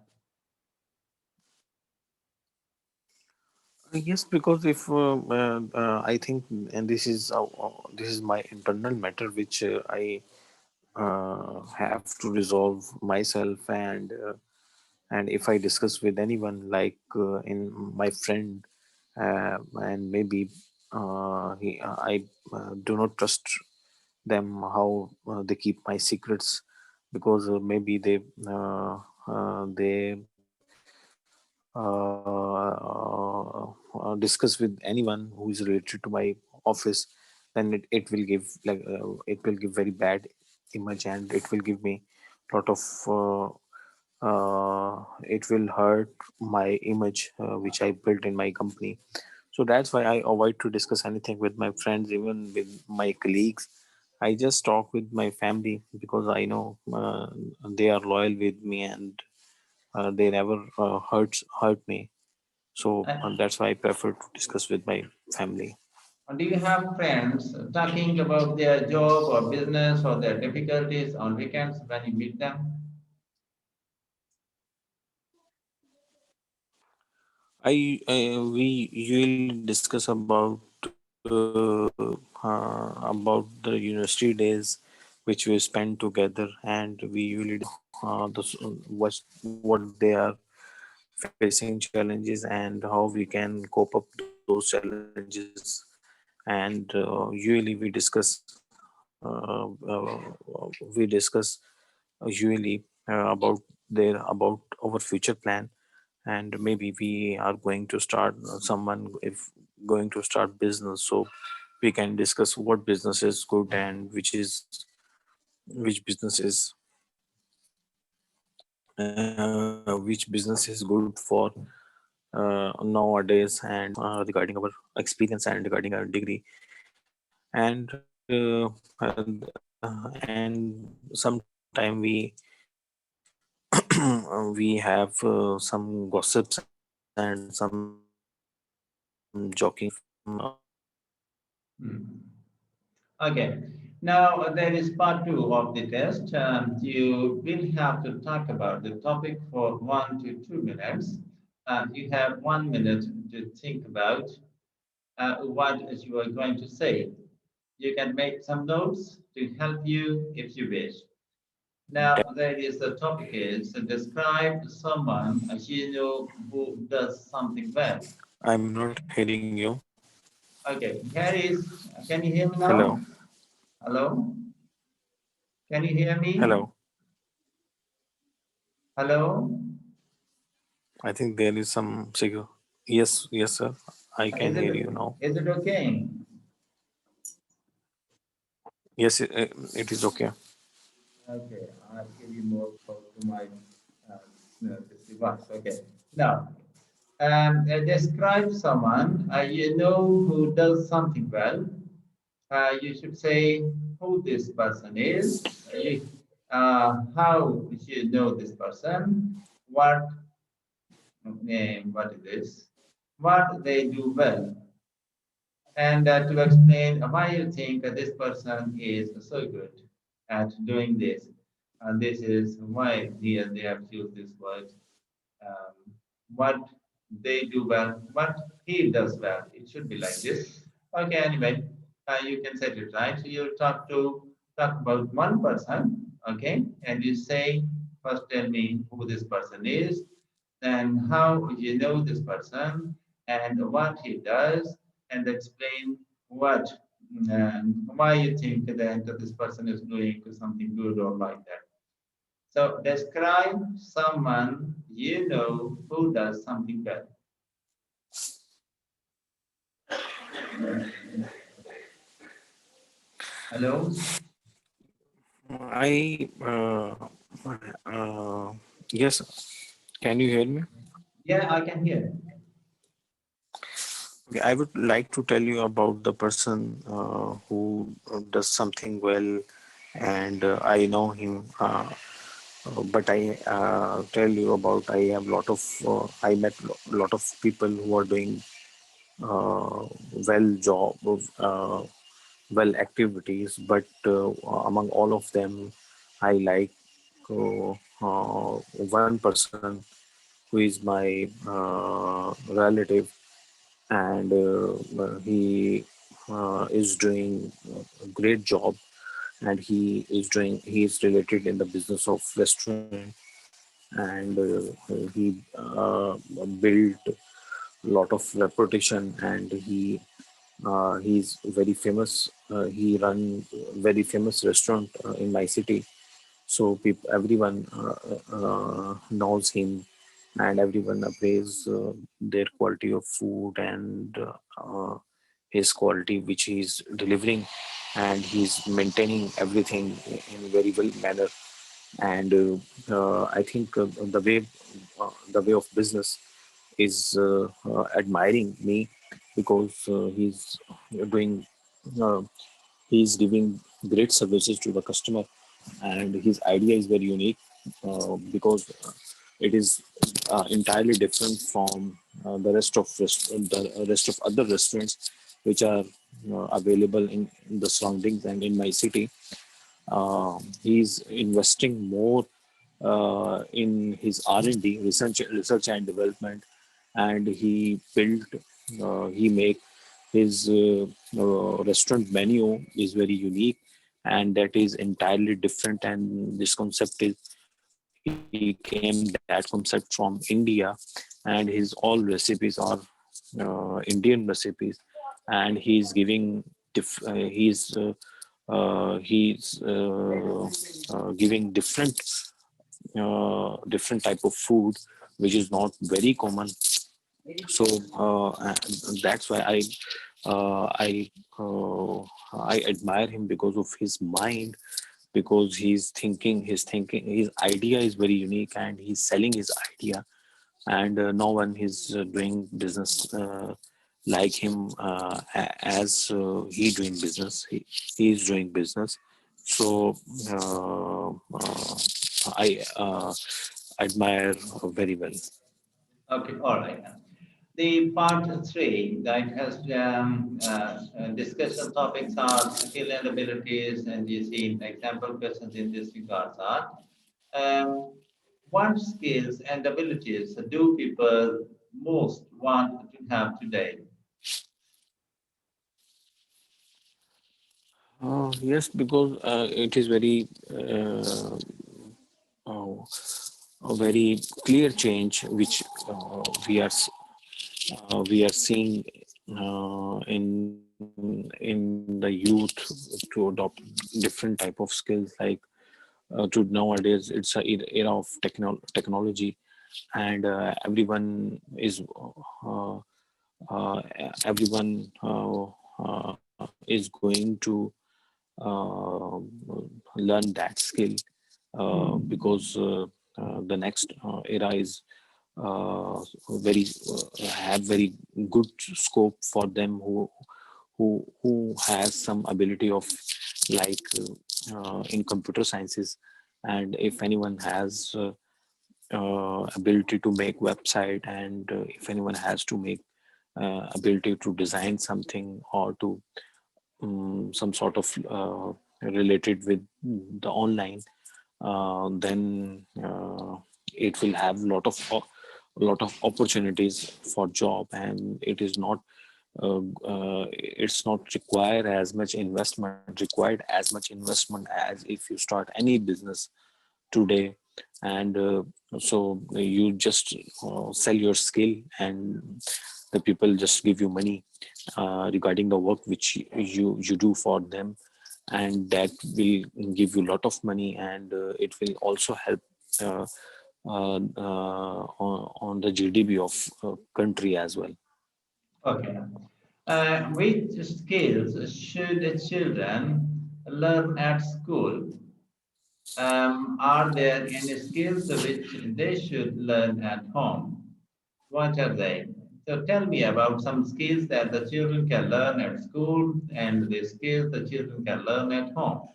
Yes, because if I think, and this is my internal matter which I have to resolve myself, and if I discuss with anyone like in my friend, and maybe I do not trust them how they keep my secrets, because maybe they discuss with anyone who is related to my office, then it will give it will give very bad image, and it will give me lot of it will hurt my image which I built in my company. So that's why I avoid to discuss anything with my friends, even with my colleagues. I just talk with my family because I know they are loyal with me, and they never hurt me. So that's why I prefer to discuss with my family. Do you have friends talking about their job or business or their difficulties on weekends when you meet them? We usually discuss about the university days which we spend together, and we usually discuss what they are facing challenges and how we can cope up those challenges. And usually we discuss usually about our future plan, and maybe we are going to start someone if going to start business, so we can discuss what business is good and which business is which business is good for nowadays, and regarding our experience and regarding our degree. And sometime we have some gossips and some joking from our Hmm. Okay. Now, there is part two of the test. You will have to talk about the topic for 1 to 2 minutes. You have 1 minute to think about what you are going to say. You can make some notes to help you if you wish. Now, there is the topic is describe someone you know who does something well. I'm not hearing you. Okay, here is, can you hear me Hello. now? Hello? Can you hear me? Hello. Hello? I think there is some signal. Yes, yes, sir. I can Is it hear you now. is it okay? Yes, it is okay. Okay, I'll give you more close to my this device. Okay. Now, describe someone you know who does something well. You should say who this person is, how you know this person, what name, what it is, what they do well, and to explain why you think this person is so good at doing this. And this is why they have used this word. Um, what they do well, what he does well. It should be like this. Okay, anyway, you can set it right. So you talk about one person, okay, and you say first tell me who this person is, then how you know this person, and what he does, and explain what And why you think that this person is doing something good or like that. So describe someone you know who does something good. Hello? I yes. Can you hear me? Yeah, I can hear. Okay, I would like to tell you about the person who does something well, and I know him. But I tell you about I have lot of I met lot of people who are doing well job, well activities, but among all of them, I like one person who is my relative, and he is doing a great job, and he is related in the business of restaurant, and he built lot of reputation, and he's very famous. He run very famous restaurant in my city, so everyone knows him, and everyone appraise their quality of food, and his quality which he's delivering, and he's maintaining everything in very well manner. And I think the way of business is admiring me, because doing uh, he's giving great services to the customer, and his idea is very unique, because it is entirely different from the rest of other restaurants which are available in the surroundings and in my city. He's investing more in his R&D, research and development, and he make his restaurant menu is very unique, and that is entirely different. And this concept is he came that concept from India, and his all recipes are Indian recipes, and he's giving different type of food which is not very common. So that's why I uh, I admire him because of his mind, because his idea is very unique, and he's selling his idea, and no one is doing business like him, as he doing business. He is doing business. So I admire very well. Okay, all right. The part three that has discussion topics are skill and abilities, and you see example questions in this regards are um, what skills and abilities do people most want to have today? Yes, because it is uh, a very clear change which we are seeing in the youth to adopt different type of skills, like to nowadays it's a era of technology, and uh, everyone is going to uh, learn that skill, because the next era is very have very good scope for them who has some ability of, like in computer sciences. And if anyone has ability to make website, and if anyone has to make ability to design something, or to some sort of related with the online, then it will have lot of opportunities for job, and it's not require as much investment required as much investment as if you start any business today. And so you just sell your skill, and the people just give you money, regarding the work which you do for them, and that will give you a lot of money, and it will also help uh, on the GDP of country as well. Okay. Which skills should the children learn at school? Are there any skills which they should learn at home? What are they? So tell me about some skills that the children can learn at school and the skills the children can learn at home.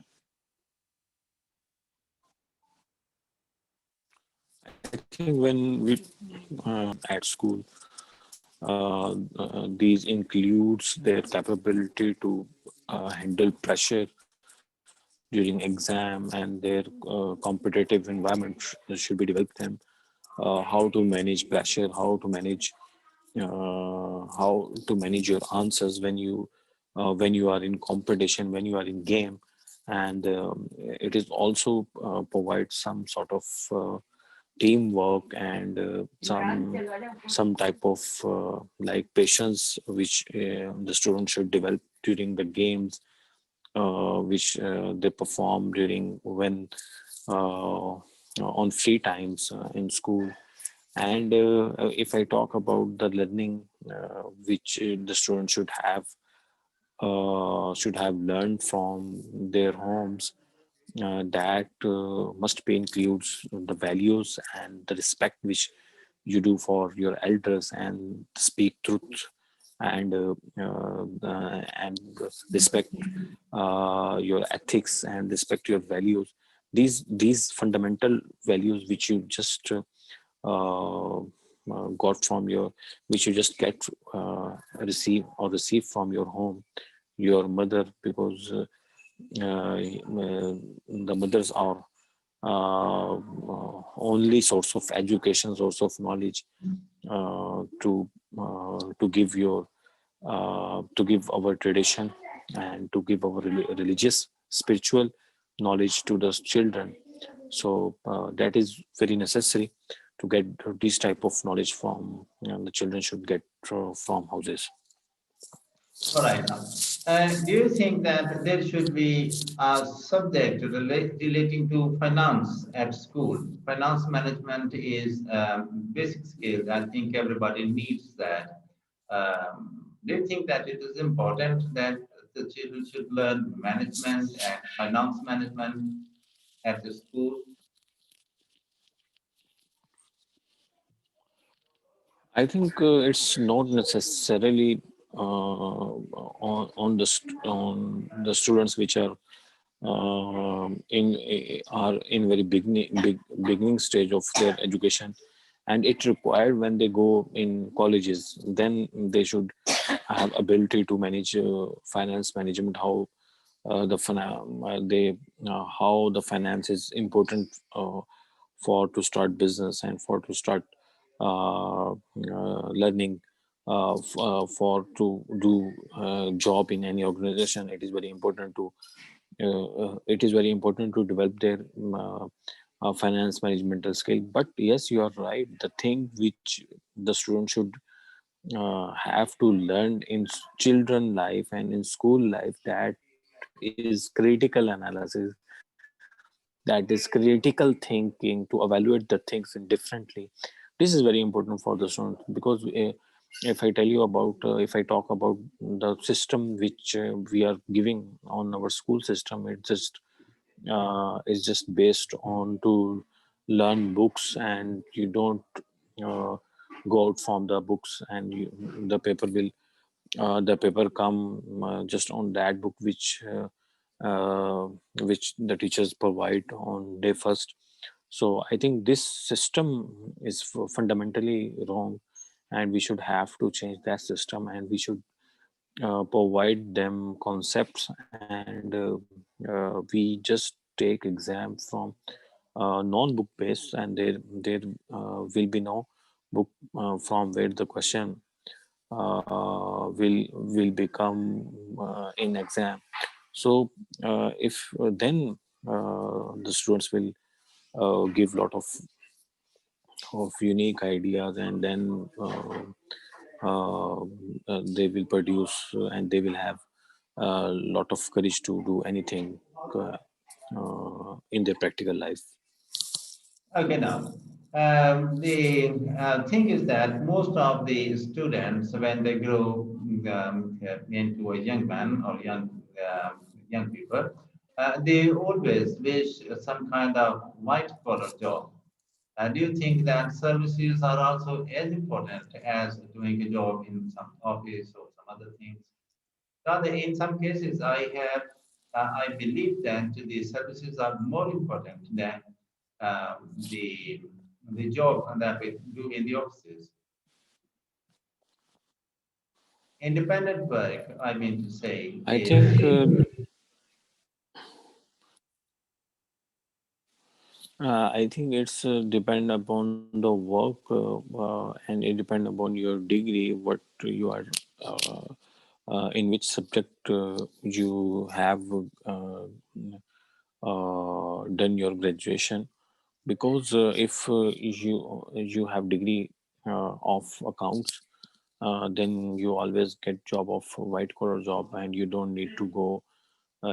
I think when we at school, these includes their capability to handle pressure during exam, and their competitive environment should be developed them, how to manage pressure, how to manage your answers when you are in competition, when you are in game, and it is also provide some sort of teamwork, and some type of like patience which the student should develop during the games which they perform during when on free times in school. And if I talk about the learning which the student should have learned from their homes, that must be includes the values and the respect which you do for your elders, and speak truth, and and respect your ethics, and respect your values. These fundamental values which you just got from your which you just get receive from your home, your mother, because the mothers are only source of education, source of knowledge, to give your to give our tradition, and to give our religious spiritual knowledge to the children. So that is very necessary to get this type of knowledge from, the children should get from houses. All right. Do you think that there should be a subject relating to finance at school? Finance management is basic skill. I think everybody needs that. Do you think that it is important that the children should learn management and finance management at the school? I think it's not necessarily on the students which are are in very beginning stage of their education, and it required when they go in colleges, then they should have ability to manage finance management, how they how the finance is important for to start business, and for to start learning for to do job in any organization. It is very important to develop their finance managemental skill. But yes, you are right, the thing which the student should have to learn in children life and in school life, that is critical analysis, that is critical thinking, to evaluate the things differently. This is very important for the student, because if I tell you about if I talk about the system which we are giving on our school system, it's just based on to learn books, and you don't uh, go out from the books, and the paper will the paper come just on that book which the teachers provide on day first. So I think this system is fundamentally wrong, and we should have to change that system, and we should provide them concepts, and we just take exam from non-book based, and there will be no book from where the question will become in exam. So if then the students will give lot of unique ideas, and then uh, they will produce and they will have a lot of courage to do anything uh, in their practical life. Okay, now, the thing is that most of the students, when they grow into a young man or young people, they always wish some kind of white collar job. Do you think that services are also as important as doing a job in some office or some other things? Rather, in some cases, I believe that the services are more important than the job that we do in the offices. Independent work, I mean to say, I think it's depend upon the work and it depend upon your degree, what you are, uh, in which subject you have done your graduation. Because if you have degree of accounts, then you always get job of white collar job and you don't need to go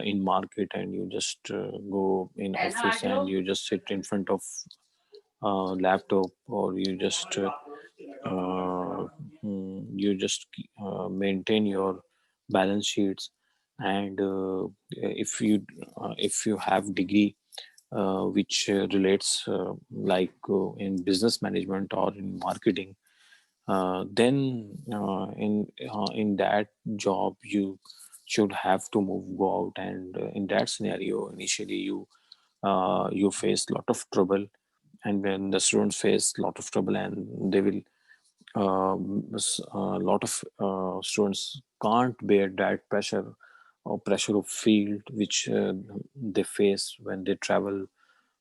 in market, and you just go in office and you just sit in front of laptop, or you just maintain your balance sheets. And if you have degree which relates in business management or in marketing, then in that job you should have to go out. And in that scenario, initially you face lot of trouble. And when the students face lot of trouble, and they will a lot of students can't bear that pressure or pressure of field which they face when they travel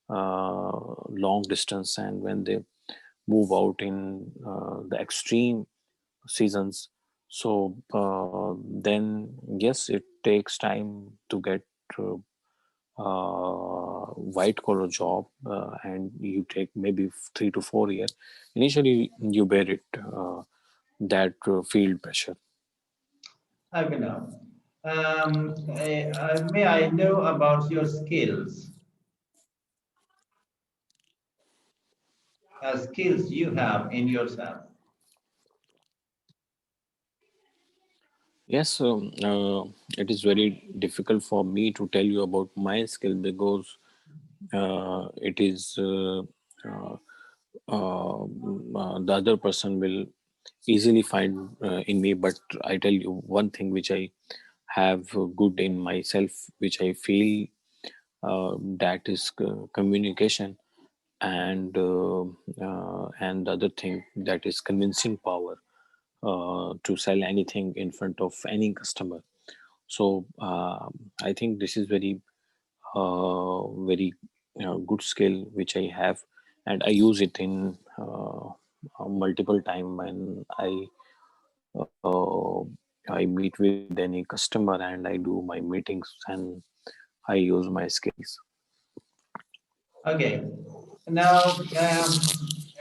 long distance, and when they move out in the extreme seasons. So then yes, it takes time to get white collar job, and you take maybe 3 to 4 years. Initially you bear it, that field pressure. Okay, now, may I know about your skills you have in yourself? Yes, it is very difficult for me to tell you about my skill, because it is the other person will easily find in me. But I tell you one thing which I have good in myself, which I feel, that is communication. And the other thing, that is convincing power to sell anything in front of any customer. So I think this is very good skill which I have, and I use it in multiple time when uh, I meet with any customer and I do my meetings, and I use my skills. Okay, now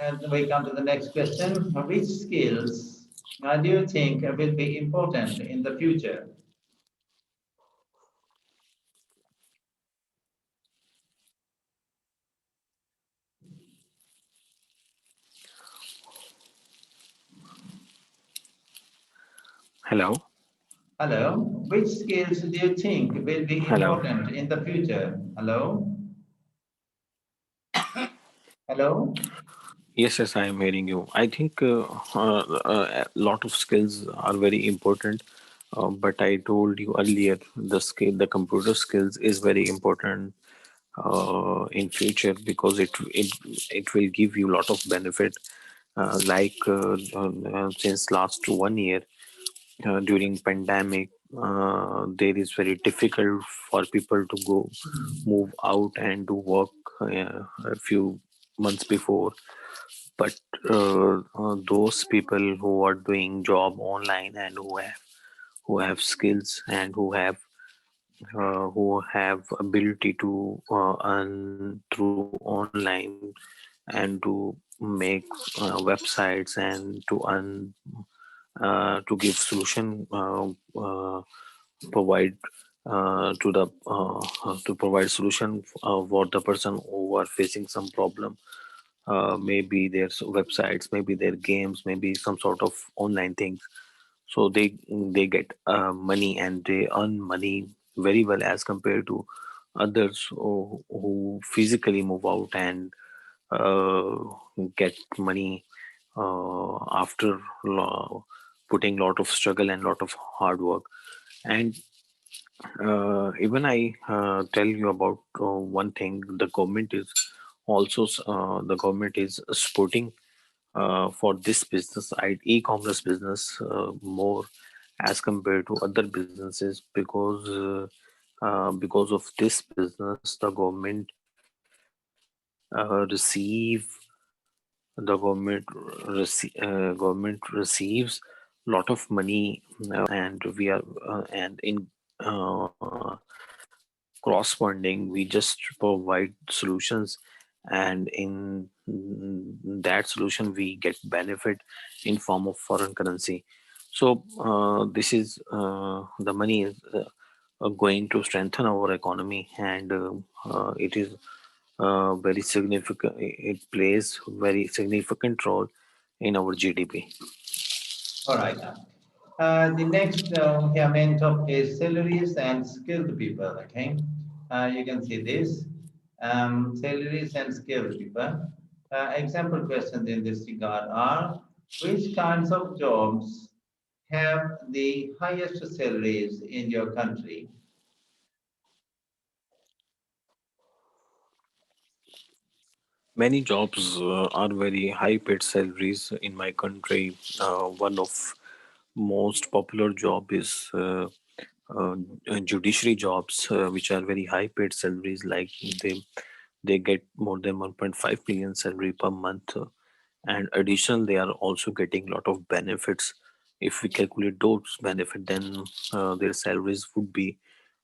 and we come to the next question. Which skills do you think will be important in the future? Hello, Hello, which skills do you think will be hello. important in the future? Hello, hello. Yes, yes, I am hearing you. I think a lot of skills are very important, but I told you earlier, the computer skills is very important in future, because it will give you a lot of benefit. Since last 1 year, during pandemic, there is very difficult for people to go move out and do work a few months before. But those people who are doing job online, and who have skills, and who have ability to earn through online, and to make websites, and to earn to give solution, provide to provide solution for the person who are facing some problem. Maybe their websites, maybe their games, maybe some sort of online things. So they get money, and they earn money very well as compared to others who physically move out and uh, get money after putting lot of struggle and lot of hard work. And even I tell you about one thing. The government is also the government is supporting for this business, e-commerce business, more as compared to other businesses, because of this business the government receives lot of money, and we are and in cross funding we just provide solutions, and in that solution we get benefit in form of foreign currency. So this is the money is going to strengthen our economy, and it is very significant. It plays very significant role in our GDP. All right now. The next here main topic is salaries and skilled people. Okay, you can see this salaries and skilled people. Example questions in this regard are: which kinds of jobs have the highest salaries in your country? Many jobs are very high paid salaries in my country. One of most popular job is uh, judiciary jobs, which are very high paid salaries. Like they get more than 1.5 million salary per month, and additional they are also getting lot of benefits. If we calculate those benefit, then their salaries would be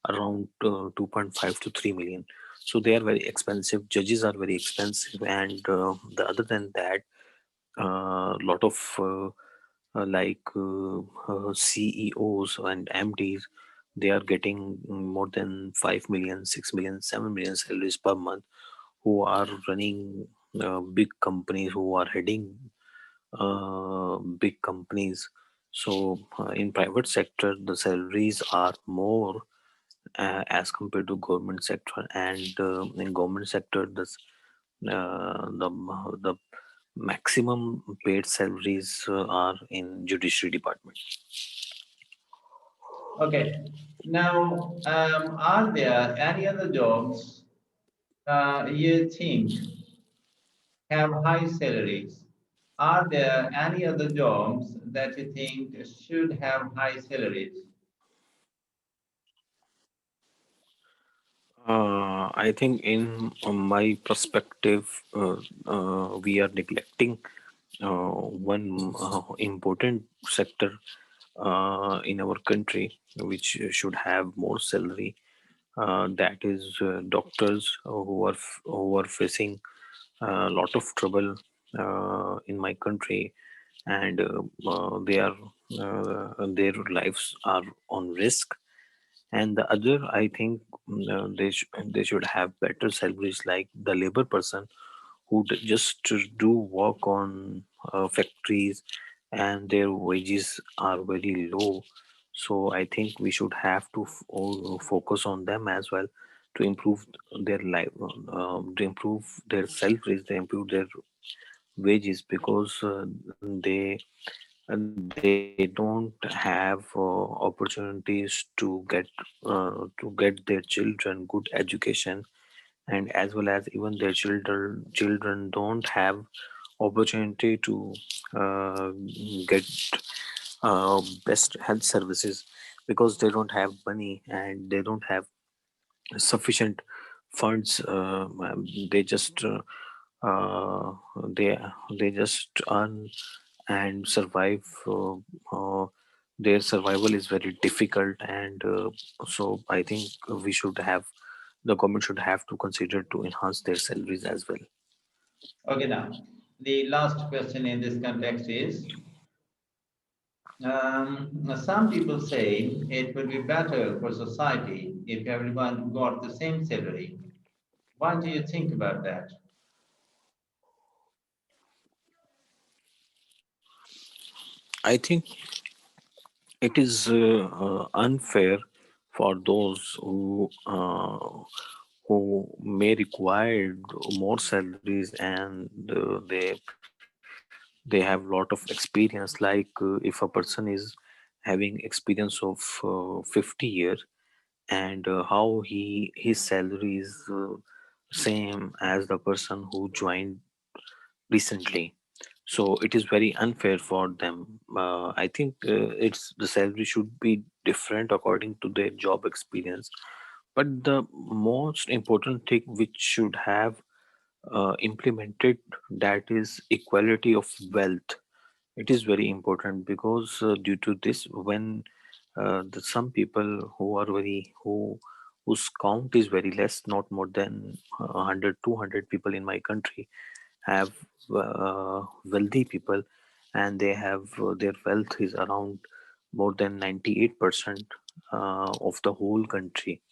around 2.5 to 3 million. So they are very expensive. Judges are very expensive, and the other than that, lot of CEOs and MDs, they are getting more than 5 million, 6 million, 7 million salaries per month, who are running big companies, who are heading big companies. So in private sector, the salaries are more as compared to government sector, and in government sector, the maximum paid salaries are in judiciary department. Okay. Now, are there any other jobs you think have high salaries? Are there any other jobs that you think should have high salaries? I think in my perspective, we are neglecting one important sector in our country, which should have more salary. That is doctors who are facing a lot of trouble in my country, and their lives are on risk. And the other, I think, they should have better salaries, like the labor person who just do work on factories, and their wages are very low. So I think we should have to focus on them as well, to improve their life, to improve their salaries, to improve their wages, because they don't have opportunities to get their children good education, and as well as even their children don't have opportunity to uh, get best health services, because they don't have money and they don't have sufficient funds. They just uh, they they just earn and survive. Their survival is very difficult, and so I think we should have the government should have to consider to enhance their salaries as well. Okay, now, the last question in this context is: Some people say it would be better for society if everyone got the same salary. What do you think about that? I think it is unfair for those who may require more salaries, and they have a lot of experience. Like if a person is having experience of 50 years, and how his salary is same as the person who joined recently, so it is very unfair for them. I think it's the salary should be different according to their job experience. But the most important thing which should have implemented, that is equality of wealth. It is very important because due to this, when some people who are very whose count is very less, not more than 100 200 people in my country, have wealthy people, and they have their wealth is around more than 98% of the whole country,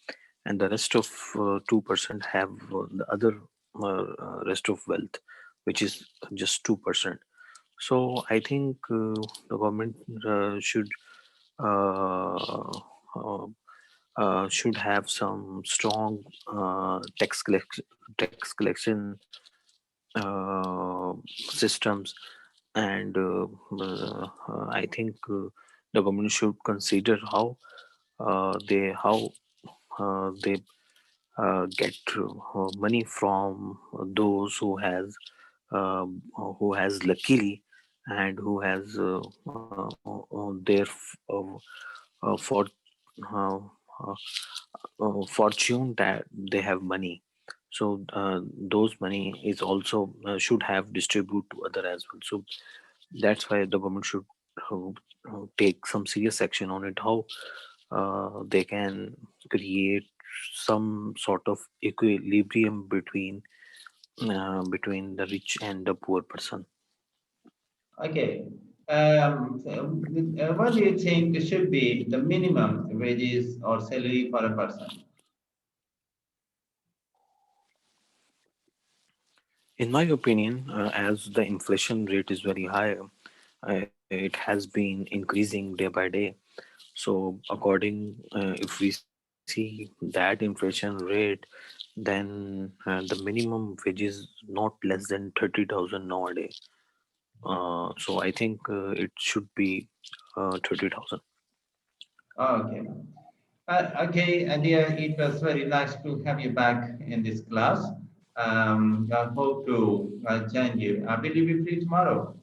and the rest of 2% have the other rest of wealth, which is just 2%. So I think the government uh, uh, should have some strong tax collection systems, and I think the government should consider how they get money from those who has luckily, and who has for uh, uh, fortune that they have money. So those money is also should have distribute to other as well. So that's why the government should uh, take some serious action on it, how they can create some sort of equilibrium between the rich and the poor person. Okay. What do you think should be the minimum wages or salary for a person? In my opinion, as the inflation rate is very high, it has been increasing day by day. So, if we see that inflation rate, then the minimum wage is not less than 30,000 nowadays. So, I think it should be 30,000. Okay. Okay, and dear, it was very nice to have you back in this class. I hope to join you. Will you be free tomorrow?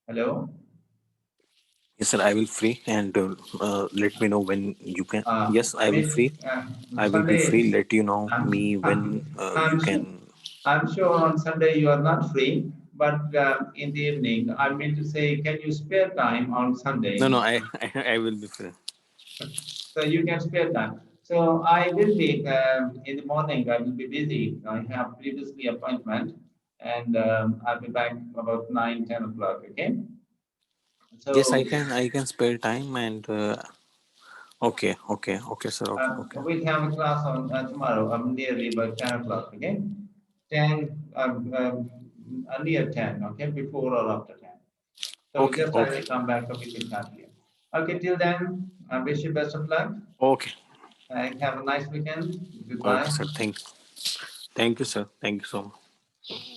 Hello? Yes, sir, I will free, and let me know when you can. Yes, I will free. I will be Sunday, free. Let you know I'm, me when you I'm sure. can. I'm sure on Sunday you are not free, but in the evening, I mean to say, can you spare time on No, Sunday? no, I will be free. So you can spare time. So I will be in the morning. I will be busy. I have previously appointment, and I'll be back about 9, 10 o'clock. Okay. Yes, So I can spare time, and okay, okay, okay, sir. Okay, okay, we'll have a class on tomorrow. Nearly about 10 o'clock. Okay. 10, near 10. Okay, before or after 10. So okay, just I okay, will come back. We can chat here. Okay. Till then, I wish you best of luck. okay, Have a nice weekend. okay, Goodbye. sir. Thank you, sir. Thank you so much.